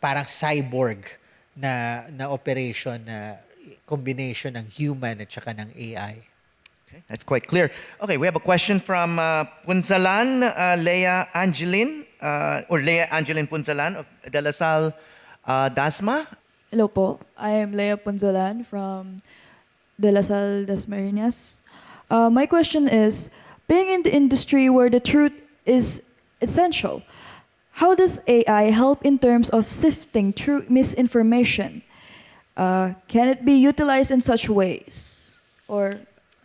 parang cyborg na operation na combination ng human at saka ng AI. Okay, that's quite clear. Okay, we have a question from Punzalan, Leia Angeline Punzalan of De La Salle, Dasma. Hello po. I am Leia Punzalan from De La Salle, Dasmariñas. My question is, being in the industry where the truth is essential, how does AI help in terms of sifting through misinformation? Can it be utilized in such ways? Or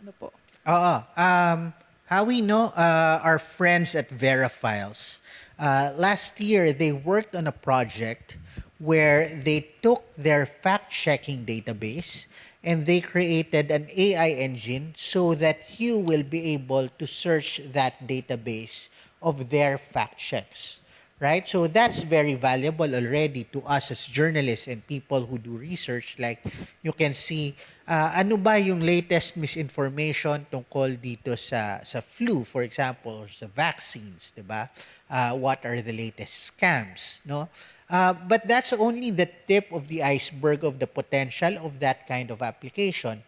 ano po? How we know our friends at Verifiles, last year they worked on a project where they took their fact-checking database and they created an AI engine so that you will be able to search that database of their fact checks, right? So that's very valuable already to us as journalists and people who do research. Like, you can see, ano ba yung latest misinformation tungkol dito sa flu, for example, or sa vaccines, di ba? What are the latest scams, no? But that's only the tip of the iceberg of the potential of that kind of application.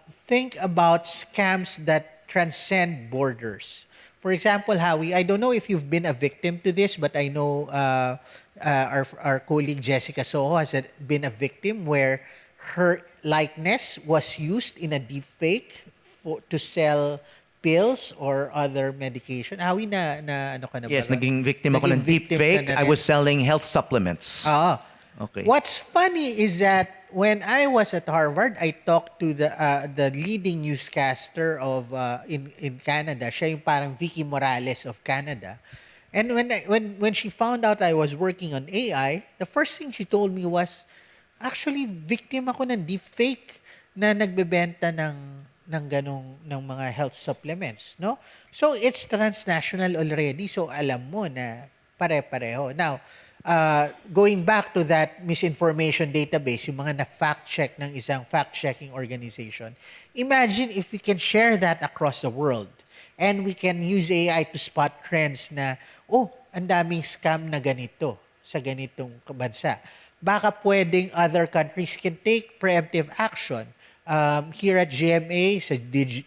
Think about scams that transcend borders. For example, Howie, I don't know if you've been a victim to this, but I know our colleague Jessica Soho has been a victim where her likeness was used in a deepfake to sell pills or other medication. Howie, ano ka na ba? Yes, naging victim ako ng Naging victim deepfake. ka na I rin. was selling health supplements. Okay. What's funny is that when I was at Harvard, I talked to the leading newscaster of in Canada. Siya yung parang Vicky Morales of Canada. And when she found out I was working on AI, the first thing she told me was, actually, victim ako ng deepfake na nagbebenta ng mga health supplements, no? So it's transnational already. So alam mo na pare-pareho. Now, going back to that misinformation database, yung mga na-fact-check ng isang fact-checking organization, imagine if we can share that across the world and we can use AI to spot trends na, ang daming scam na ganito sa ganitong bansa. Baka pwedeng other countries can take preemptive action. Here at GMA, sa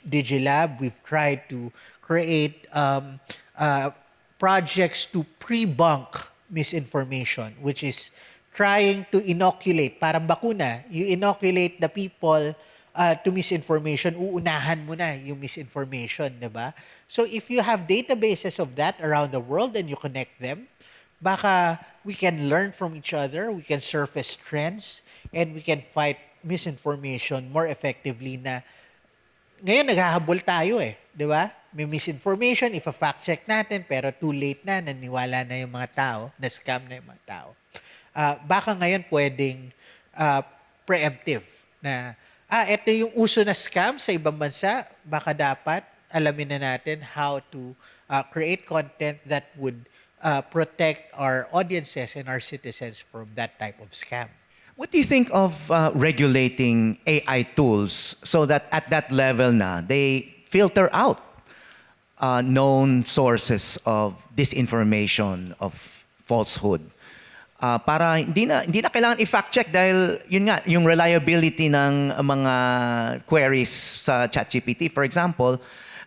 DigiLab, we've tried to create projects to pre-bunk misinformation, which is trying to inoculate, parang bakuna, you inoculate the people to misinformation, uunahan mo na yung misinformation, diba? So if you have databases of that around the world and you connect them, baka we can learn from each other, we can surface trends, and we can fight misinformation more effectively na ngayon naghahabol tayo di ba? May misinformation, if a fact check natin, pero too late na, naniwala na yung mga tao, na-scam na yung mga tao. Baka ngayon pwedeng preemptive na, ito yung uso na scam sa ibang bansa, baka dapat alamin na natin how to create content that would protect our audiences and our citizens from that type of scam. What do you think of regulating AI tools so that at that level na they filter out known sources of disinformation, of falsehood? Para hindi na kailangan i-fact check dahil yun nga yung reliability ng mga queries sa ChatGPT, for example,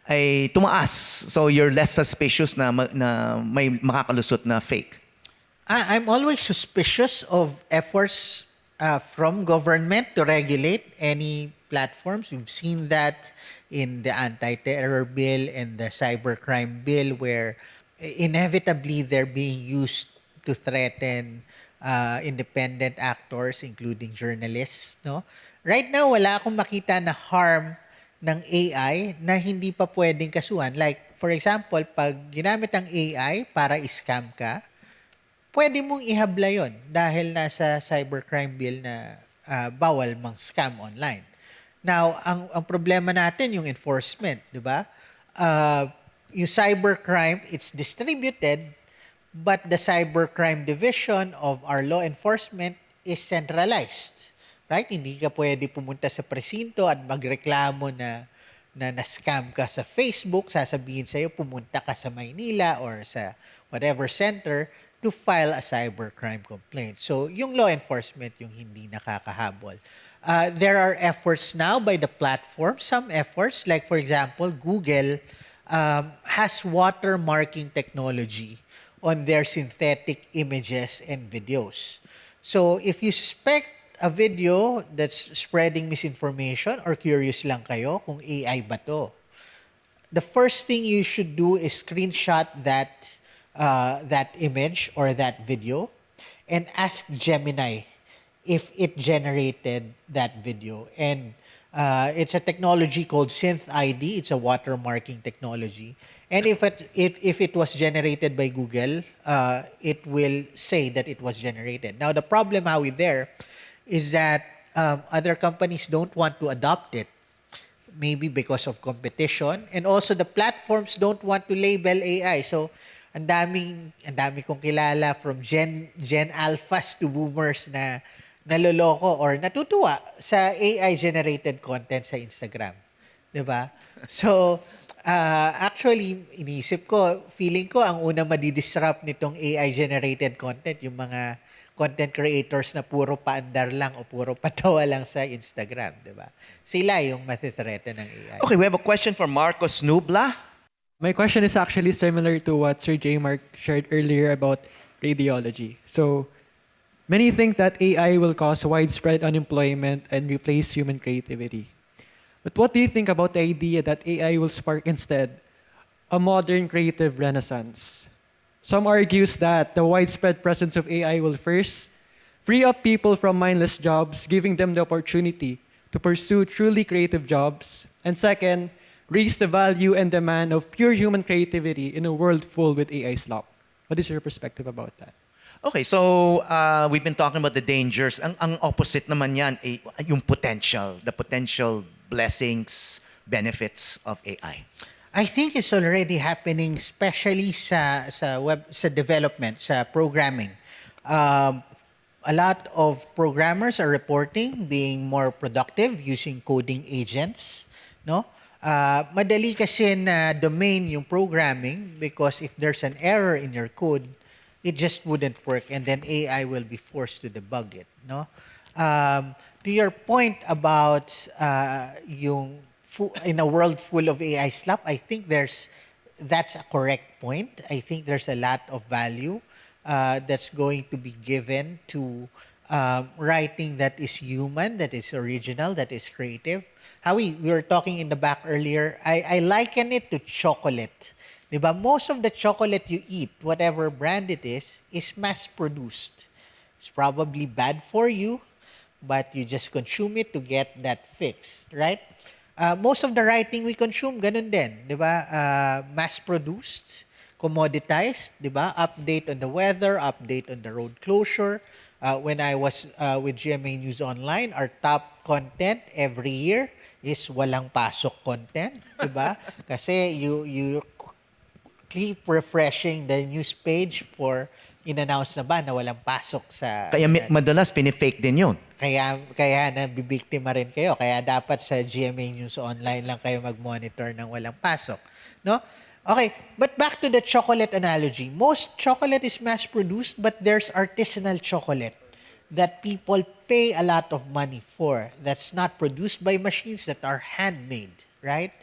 ay tumaas. So you're less suspicious na may makakalusot na fake. I'm always suspicious of efforts from government to regulate any platforms. We've seen that in the anti-terror bill and the cybercrime bill, where inevitably they're being used to threaten independent actors, including journalists. No? Right now, wala akong makita na harm ng AI na hindi pa pwedeng kasuhan. Like, for example, pag ginamit ang AI para i-scam ka, pwede mong ihabla yon dahil nasa cybercrime bill na bawal mang scam online. Now, ang problema natin yung enforcement, di ba? Yung cybercrime, it's distributed, but the cybercrime division of our law enforcement is centralized. Right? Hindi ka pwede pumunta sa presinto at magreklamo na na-scam ka sa Facebook, sasabihin sa'yo pumunta ka sa Maynila or sa whatever center to file a cybercrime complaint. So, yung law enforcement yung hindi nakakahabol. There are efforts now by the platform, some efforts, like for example, Google has watermarking technology on their synthetic images and videos. So, if you suspect a video that's spreading misinformation or curious lang kayo kung AI ba to, the first thing you should do is screenshot that image or that video and ask Gemini if it generated that video. And it's a technology called SynthID. It's a watermarking technology. And if it was generated by Google, it will say that it was generated. Now, the problem, Howie, there is that other companies don't want to adopt it, maybe because of competition, and also the platforms don't want to label AI. So, ang dami kong kilala from Gen Alphas to boomers na naloloko or natutuwa sa AI-generated content sa Instagram. Diba? So, actually, iniisip ko, feeling ko, ang unang madidisrupt nitong AI-generated content, yung mga content creators na puro paandar lang o puro patawa lang sa Instagram, di ba? Sila yung mathithreaten ng AI. Okay, we have a question from Marcos Nubla. My question is actually similar to what Sir J. Mark shared earlier about radiology. So, many think that AI will cause widespread unemployment and replace human creativity. But what do you think about the idea that AI will spark instead a modern creative renaissance? Some argues that the widespread presence of AI will first free up people from mindless jobs, giving them the opportunity to pursue truly creative jobs. And second, raise the value and demand of pure human creativity in a world full with AI slop. What is your perspective about that? Okay, so we've been talking about the dangers. Ang opposite naman yan, yung potential, the potential blessings, benefits of AI. I think it's already happening, especially sa development, sa programming. A lot of programmers are reporting being more productive using coding agents, no? Madali kasi na domain yung programming because if there's an error in your code, it just wouldn't work, and then AI will be forced to debug it, no? To your point about in a world full of AI slop, I think that's a correct point. I think there's a lot of value that's going to be given to writing that is human, that is original, that is creative. Howie, we were talking in the back earlier. I liken it to chocolate. Diba? Most of the chocolate you eat, whatever brand it is mass-produced. It's probably bad for you, but you just consume it to get that fix, right? Most of the writing we consume, ganun din, diba? Mass-produced, commoditized, diba? Update on the weather, update on the road closure. When I was with GMA News Online, our top content every year is walang pasok content, diba? Kasi you keep refreshing the news page for in-announce na ba na walang pasok sa... Kaya madalas pinifake din yun. Kaya nabibiktima rin kayo. Kaya dapat sa GMA News Online lang kayo mag-monitor ng walang pasok. No? Okay, but back to the chocolate analogy. Most chocolate is mass-produced, but there's artisanal chocolate that people pay a lot of money for. That's not produced by machines, that are handmade, right?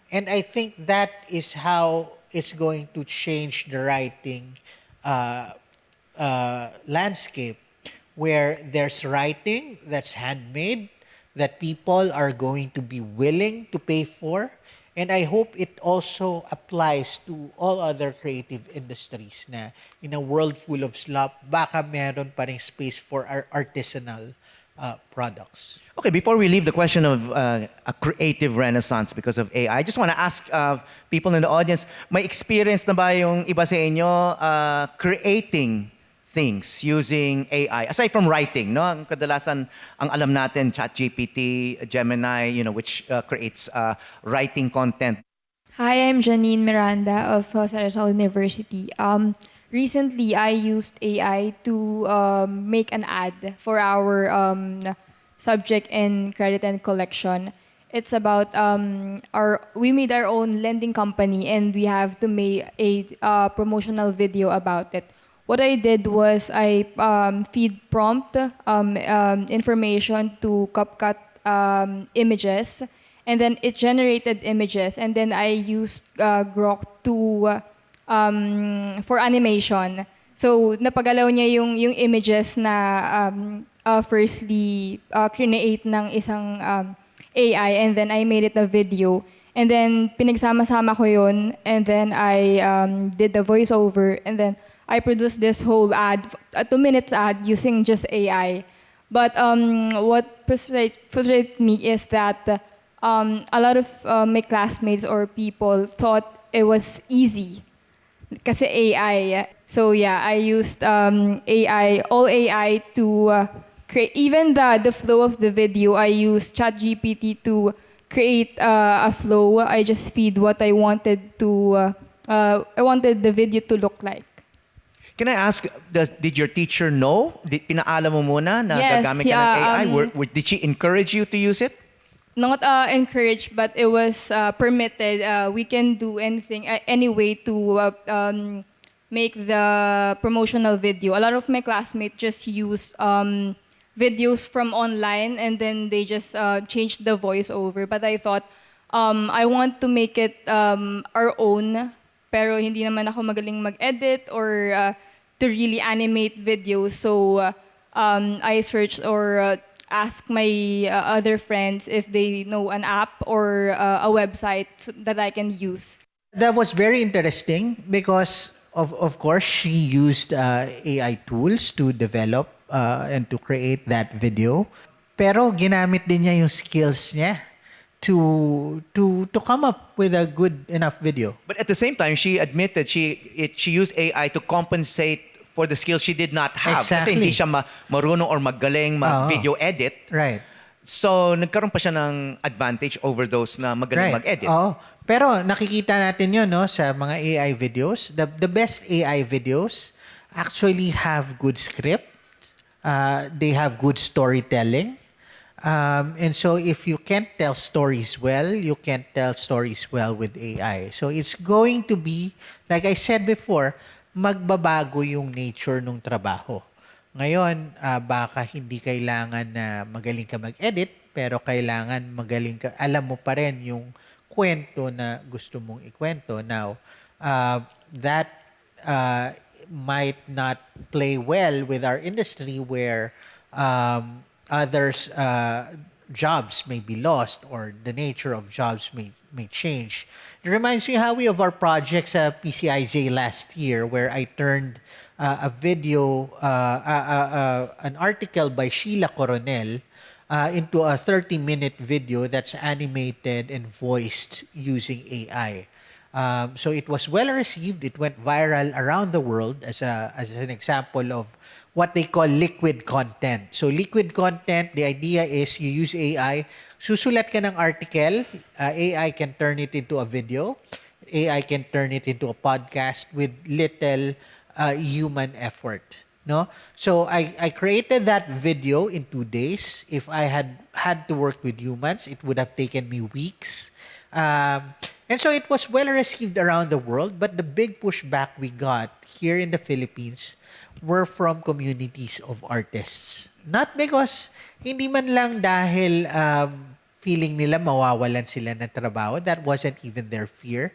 And I think that is how it's going to change the writing landscape, where there's writing that's handmade, that people are going to be willing to pay for. And I hope it also applies to all other creative industries na in a world full of slop, baka meron pa ring space for our artisanal products. Okay, before we leave the question of a creative renaissance because of AI, I just want to ask people in the audience, may experience na ba yung iba sa inyo creating things using AI? Aside from writing, no? Ang kadalasan, ang alam natin, ChatGPT, Gemini, which creates writing content. Hi, I'm Janine Miranda of San Rizal University. Recently, I used AI to make an ad for our subject in credit and collection. It's about we made our own lending company, and we have to make a promotional video about it. What I did was I feed prompt information to CapCut images, and then it generated images, and then I used Grok to for animation. So napagalaw niya yung images na firstly create ng isang AI, and then I made it a video, and then pinagsama-sama ko yun, and then I did the voiceover, and then I produced this whole ad, a 2 minutes ad using just AI. But what frustrated me is that a lot of my classmates or people thought it was easy kasi AI. So yeah, I used all AI to create, even the flow of the video, I used ChatGPT to create a flow. I just feed what I wanted I wanted the video to look like. Can I ask, did your teacher know? Pinaalam mo muna na Yes, gagamit ka ng AI? Did she encourage you to use it? Not encouraged, but it was permitted. We can do anything, any way to make the promotional video. A lot of my classmates just use videos from online, and then they just changed the voiceover. But I thought, I want to make it our own, pero hindi naman ako magaling mag-edit or to really animate videos. So I searched or asked my other friends if they know an app or a website that I can use. That was very interesting because, of course, she used AI tools to develop and to create that video. Pero ginamit din niya yung skills niya to come up with a good enough video. But at the same time, she admitted she used AI to compensate for the skills she did not have. Exactly. Kasi hindi siya marunong or magaling mag-video edit. Right. So, nagkaroon pa siya ng advantage over those na magaling mag-edit. Oo. Pero nakikita natin yun, no, sa mga AI videos. The best AI videos actually have good script. They have good storytelling. And so if you can't tell stories well, you can't tell stories well with AI. So it's going to be, like I said before, magbabago yung nature ng trabaho. Ngayon, baka hindi kailangan na magaling ka mag-edit, pero kailangan magaling ka, alam mo pa rin yung kwento na gusto mong ikwento. Now, that might not play well with our industry where others' jobs may be lost or the nature of jobs may change. It reminds me, Howie, of our projects at PCIJ last year where I turned a video, an article by Sheila Coronel into a 30-minute video that's animated and voiced using AI. So it was well received. It went viral around the world as an example of what they call liquid content. So liquid content, the idea is you use AI, susulat ka ng article, AI can turn it into a video, AI can turn it into a podcast with little human effort. No? So I created that video in 2 days. If I had to work with humans, it would have taken me weeks. And so it was well received around the world, but the big pushback we got here in the Philippines were from communities of artists. Not because, hindi man lang dahil feeling nila mawawalan sila ng trabaho. That wasn't even their fear.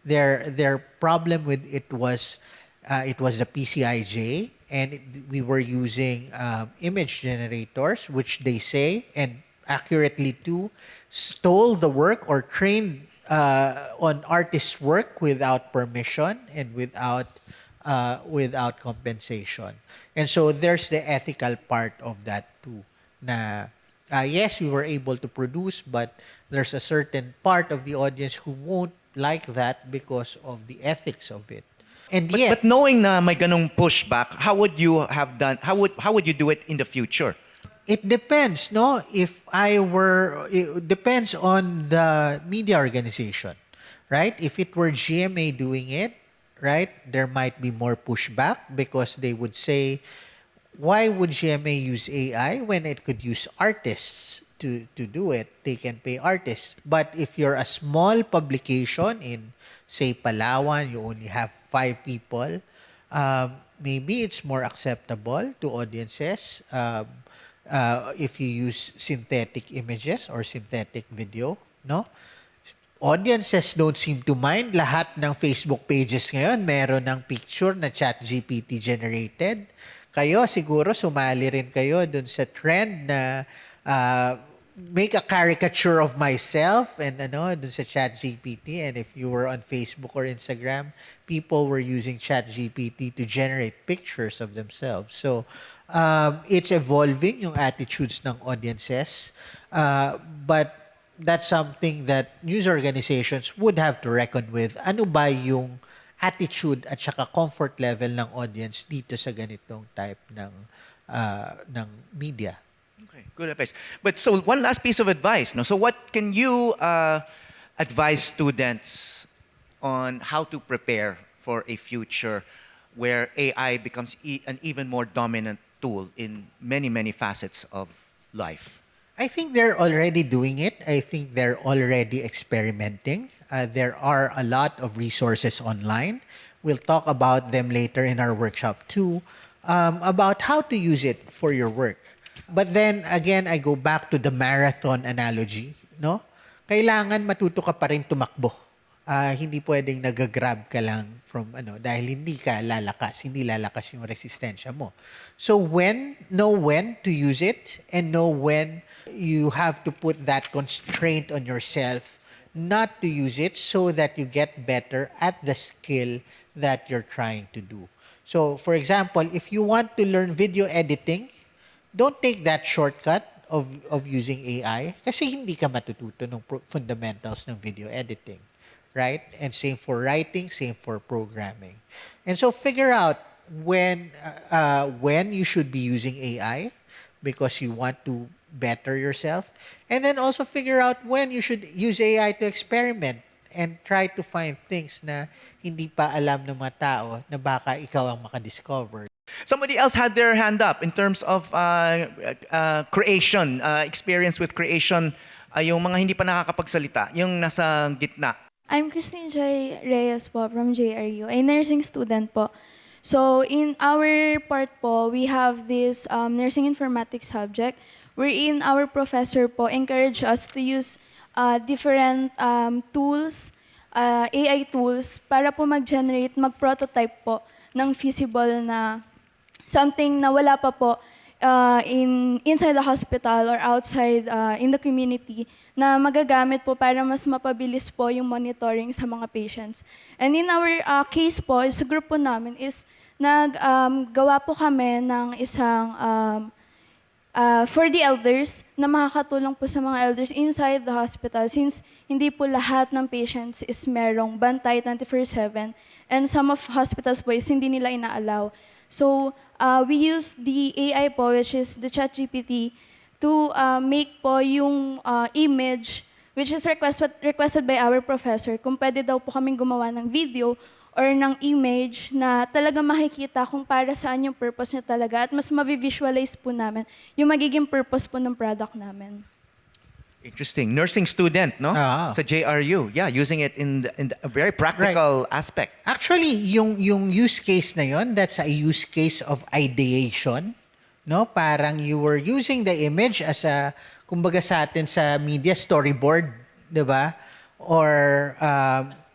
Their problem with it was the PCIJ, and we were using image generators, which they say, and accurately too, stole the work or trained on artists' work without permission and without compensation. And so there's the ethical part of that too. Na yes, we were able to produce, but there's a certain part of the audience who won't like that because of the ethics of it. And yet, But knowing na may ganong pushback, how would you have done? How would you do it in the future? it depends, no? It depends on the media organization, right? If it were GMA doing it, right, there might be more pushback because they would say, why would GMA use AI when it could use artists to do it? They can pay artists. But if you're a small publication in, say, Palawan, you only have 5 people, maybe it's more acceptable to audiences if you use synthetic images or synthetic video, no? Audiences don't seem to mind. Lahat ng Facebook pages ngayon, meron ng picture na ChatGPT generated. Kayo, siguro, sumali rin kayo dun sa trend na make a caricature of myself and dun sa ChatGPT. And if you were on Facebook or Instagram, people were using ChatGPT to generate pictures of themselves. So, it's evolving, yung attitudes ng audiences. But that's something that news organizations would have to reckon with. Ano ba yung attitude at saka comfort level ng audience dito sa ganitong type ng media? Okay, good advice. But so one last piece of advice. No? So what can you advise students on how to prepare for a future where AI becomes an even more dominant tool in many, many facets of life? I think they're already doing it. I think they're already experimenting. There are a lot of resources online. We'll talk about them later in our workshop too, about how to use it for your work. But then again, I go back to the marathon analogy, no? Kailangan matuto ka pa rin tumakbo. Hindi pwedeng nag-grab ka lang from dahil hindi ka lalakas, hindi lalakas yung resistensya mo. So know when to use it and know when you have to put that constraint on yourself not to use it so that you get better at the skill that you're trying to do. So, for example, if you want to learn video editing, don't take that shortcut of using AI kasi hindi ka matututo ng fundamentals ng video editing, right? And same for writing, same for programming. And so figure out when you should be using AI because you want to better yourself, and then also figure out when you should use AI to experiment and try to find things na hindi pa alam ng mga tao na baka ikaw ang makadiscover. Somebody else had their hand up in terms of creation, experience with creation, yung mga hindi pa nakakapagsalita, yung nasa gitna. I'm Christine Joy Reyes po from JRU, a nursing student po. So in our part po, we have this nursing informatics subject wherein our professor po encourage us to use different tools, AI tools, para po mag-generate, mag-prototype po ng feasible na something na wala pa po inside the hospital or outside in the community na magagamit po para mas mapabilis po yung monitoring sa mga patients. And in our case po, sa group po namin is gawa po kami ng isang for the elders na makakatulong po sa mga elders inside the hospital since hindi po lahat ng patients is merong bantay 24/7 and some of hospitals po is hindi nila ina-allow. So, we use the AI po, which is the ChatGPT, to make po yung image, which is requested by our professor, kung pwede daw po kaming gumawa ng video or ng image na talaga makikita kung para saan yung purpose niya talaga at mas ma-visualize po namin yung magiging purpose po ng product namin. Interesting. Nursing student, no? Sa JRU. Yeah, using it in a very practical aspect. Actually, yung use case na yon, that's a use case of ideation, no? Parang you were using the image as a, kumbaga sa atin sa media, storyboard, di ba? Or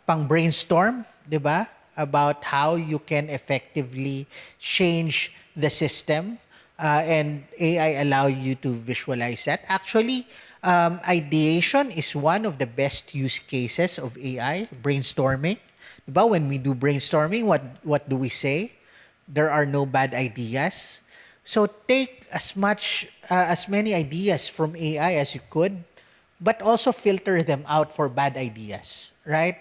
pang brainstorm, di ba? About how you can effectively change the system and AI allow you to visualize that. Actually, ideation is one of the best use cases of AI, brainstorming. Diba? When we do brainstorming, what do we say? There are no bad ideas. So take as many ideas from AI as you could, but also filter them out for bad ideas, right?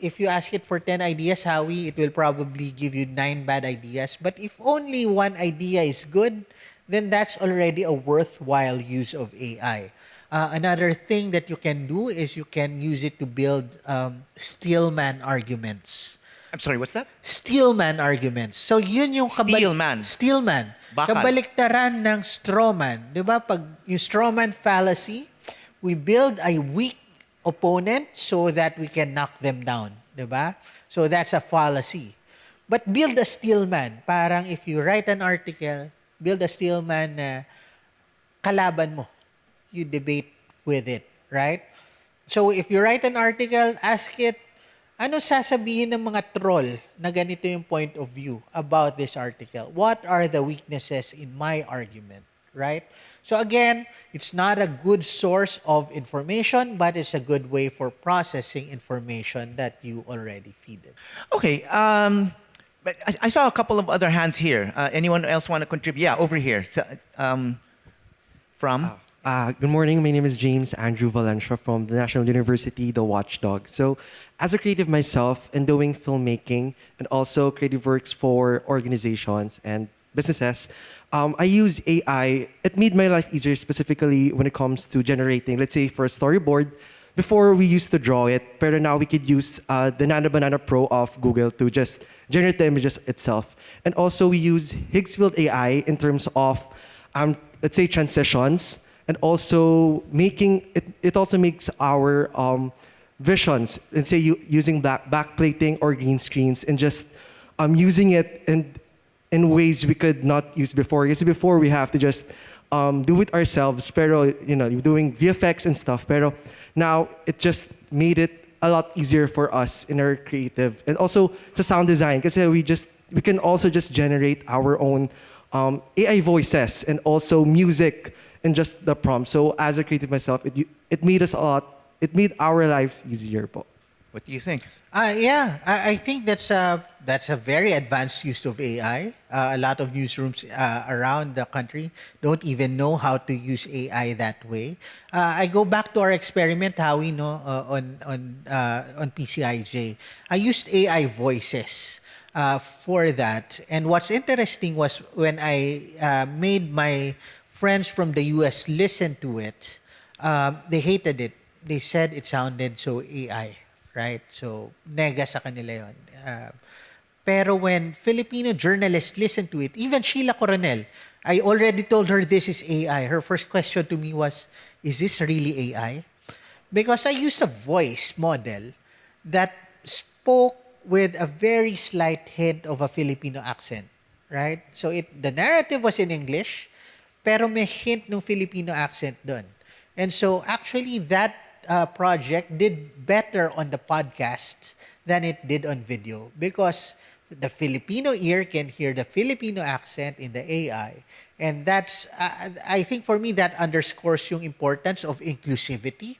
If you ask it for 10 ideas, Howie, it will probably give you 9 bad ideas. But if only one idea is good, then that's already a worthwhile use of AI. Another thing that you can do is you can use it to build Steelman arguments. I'm sorry, what's that? Steelman arguments. So yun yung Steelman. Steelman. Bakal. Kabaliktaran ng strawman. Di ba? Pag yung strawman fallacy, we build a weak opponent so that we can knock them down. Di ba? So that's a fallacy. But build a steelman. Parang if you write an article, build a steelman na kalaban mo. You debate with it, right? So if you write an article, ask it, ano sasabihin ng mga troll na ganito yung point of view about this article? What are the weaknesses in my argument, right? So again, it's not a good source of information, but it's a good way for processing information that you already feed it. Okay. But I saw a couple of other hands here. Anyone else want to contribute? Yeah, over here. From? Good morning. My name is James Andrew Valencia from the National University, the Watchdog. So, as a creative myself and doing filmmaking and also creative works for organizations and businesses, I use AI. It made my life easier, specifically when it comes to generating, let's say, for a storyboard. Before, we used to draw it, but now we could use the Nano Banana Pro of Google to just generate the images itself. And also, we use Higgsfield AI in terms of, let's say, transitions, and also making it also makes our visions, and say using backplating or green screens, and just using it in ways we could not use before. Because before we have to just do it ourselves, pero doing VFX and stuff. Pero now it just made it a lot easier for us in our creative, and also to sound design, because we can also just generate our own AI voices and also music and just the prompt. So as a creative myself, it made us a lot. It made our lives easier po. What do you think? Yeah, I think that's a very advanced use of AI. A lot of newsrooms around the country don't even know how to use AI that way. I go back to our experiment, Howie, no, on PCIJ. I used AI voices for that, and what's interesting was when I made my friends from the US listen to it, they hated it. They said it sounded so AI. Right? So, nega sa kanila yun. Pero when Filipino journalists listen to it, even Sheila Coronel, I already told her this is AI. Her first question to me was, is this really AI? Because I used a voice model that spoke with a very slight hint of a Filipino accent. Right? So, the narrative was in English, pero may hint ng Filipino accent dun. And so, actually, that project did better on the podcasts than it did on video because the Filipino ear can hear the Filipino accent in the AI. And that's, I think for me, that underscores yung importance of inclusivity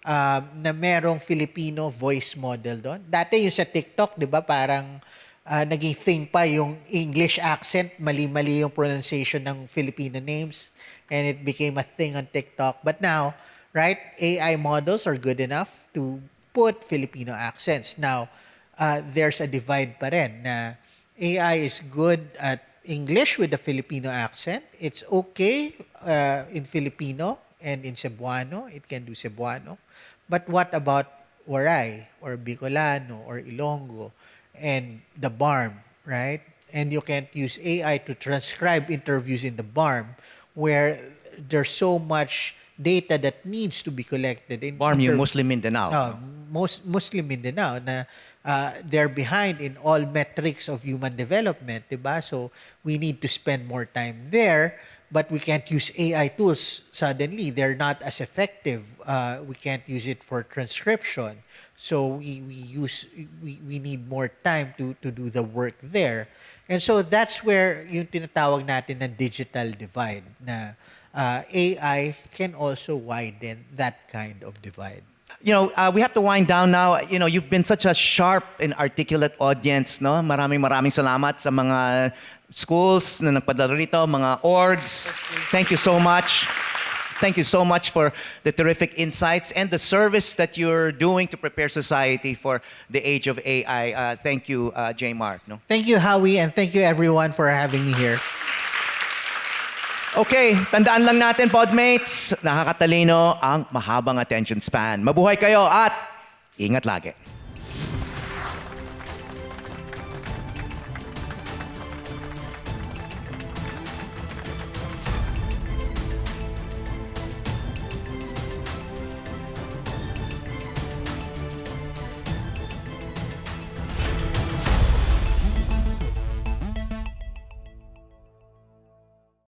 na merong Filipino voice model doon. Dati yung sa TikTok, di ba, parang naging thing pa yung English accent, mali-mali yung pronunciation ng Filipino names, and it became a thing on TikTok. But now, right, AI models are good enough to put Filipino accents. Now, there's a divide pa rin na AI is good at English with a Filipino accent. It's okay in Filipino and in Cebuano. It can do Cebuano. But what about Waray or Bicolano or Ilonggo and the BARM, right? And you can't use AI to transcribe interviews in the BARM where there's so much data that needs to be collected. BARM, yung Muslim Mindanao. Muslim Mindanao na they're behind in all metrics of human development, diba? So we need to spend more time there, but we can't use AI tools suddenly. They're not as effective. We can't use it for transcription. So we need more time to do the work there. And so that's where yung tinatawag natin na digital divide na AI can also widen that kind of divide. You know, we have to wind down now. You know, you've been such a sharp and articulate audience, no? Maraming salamat sa mga schools na nagpadala rito, mga orgs. Thank you so much. Thank you so much for the terrific insights and the service that you're doing to prepare society for the age of AI. Thank you, J. Mark. No? Thank you, Howie, and thank you everyone for having me here. Okay, tandaan lang natin, podmates, nakakatalino ang mahabang attention span. Mabuhay kayo at ingat lagi.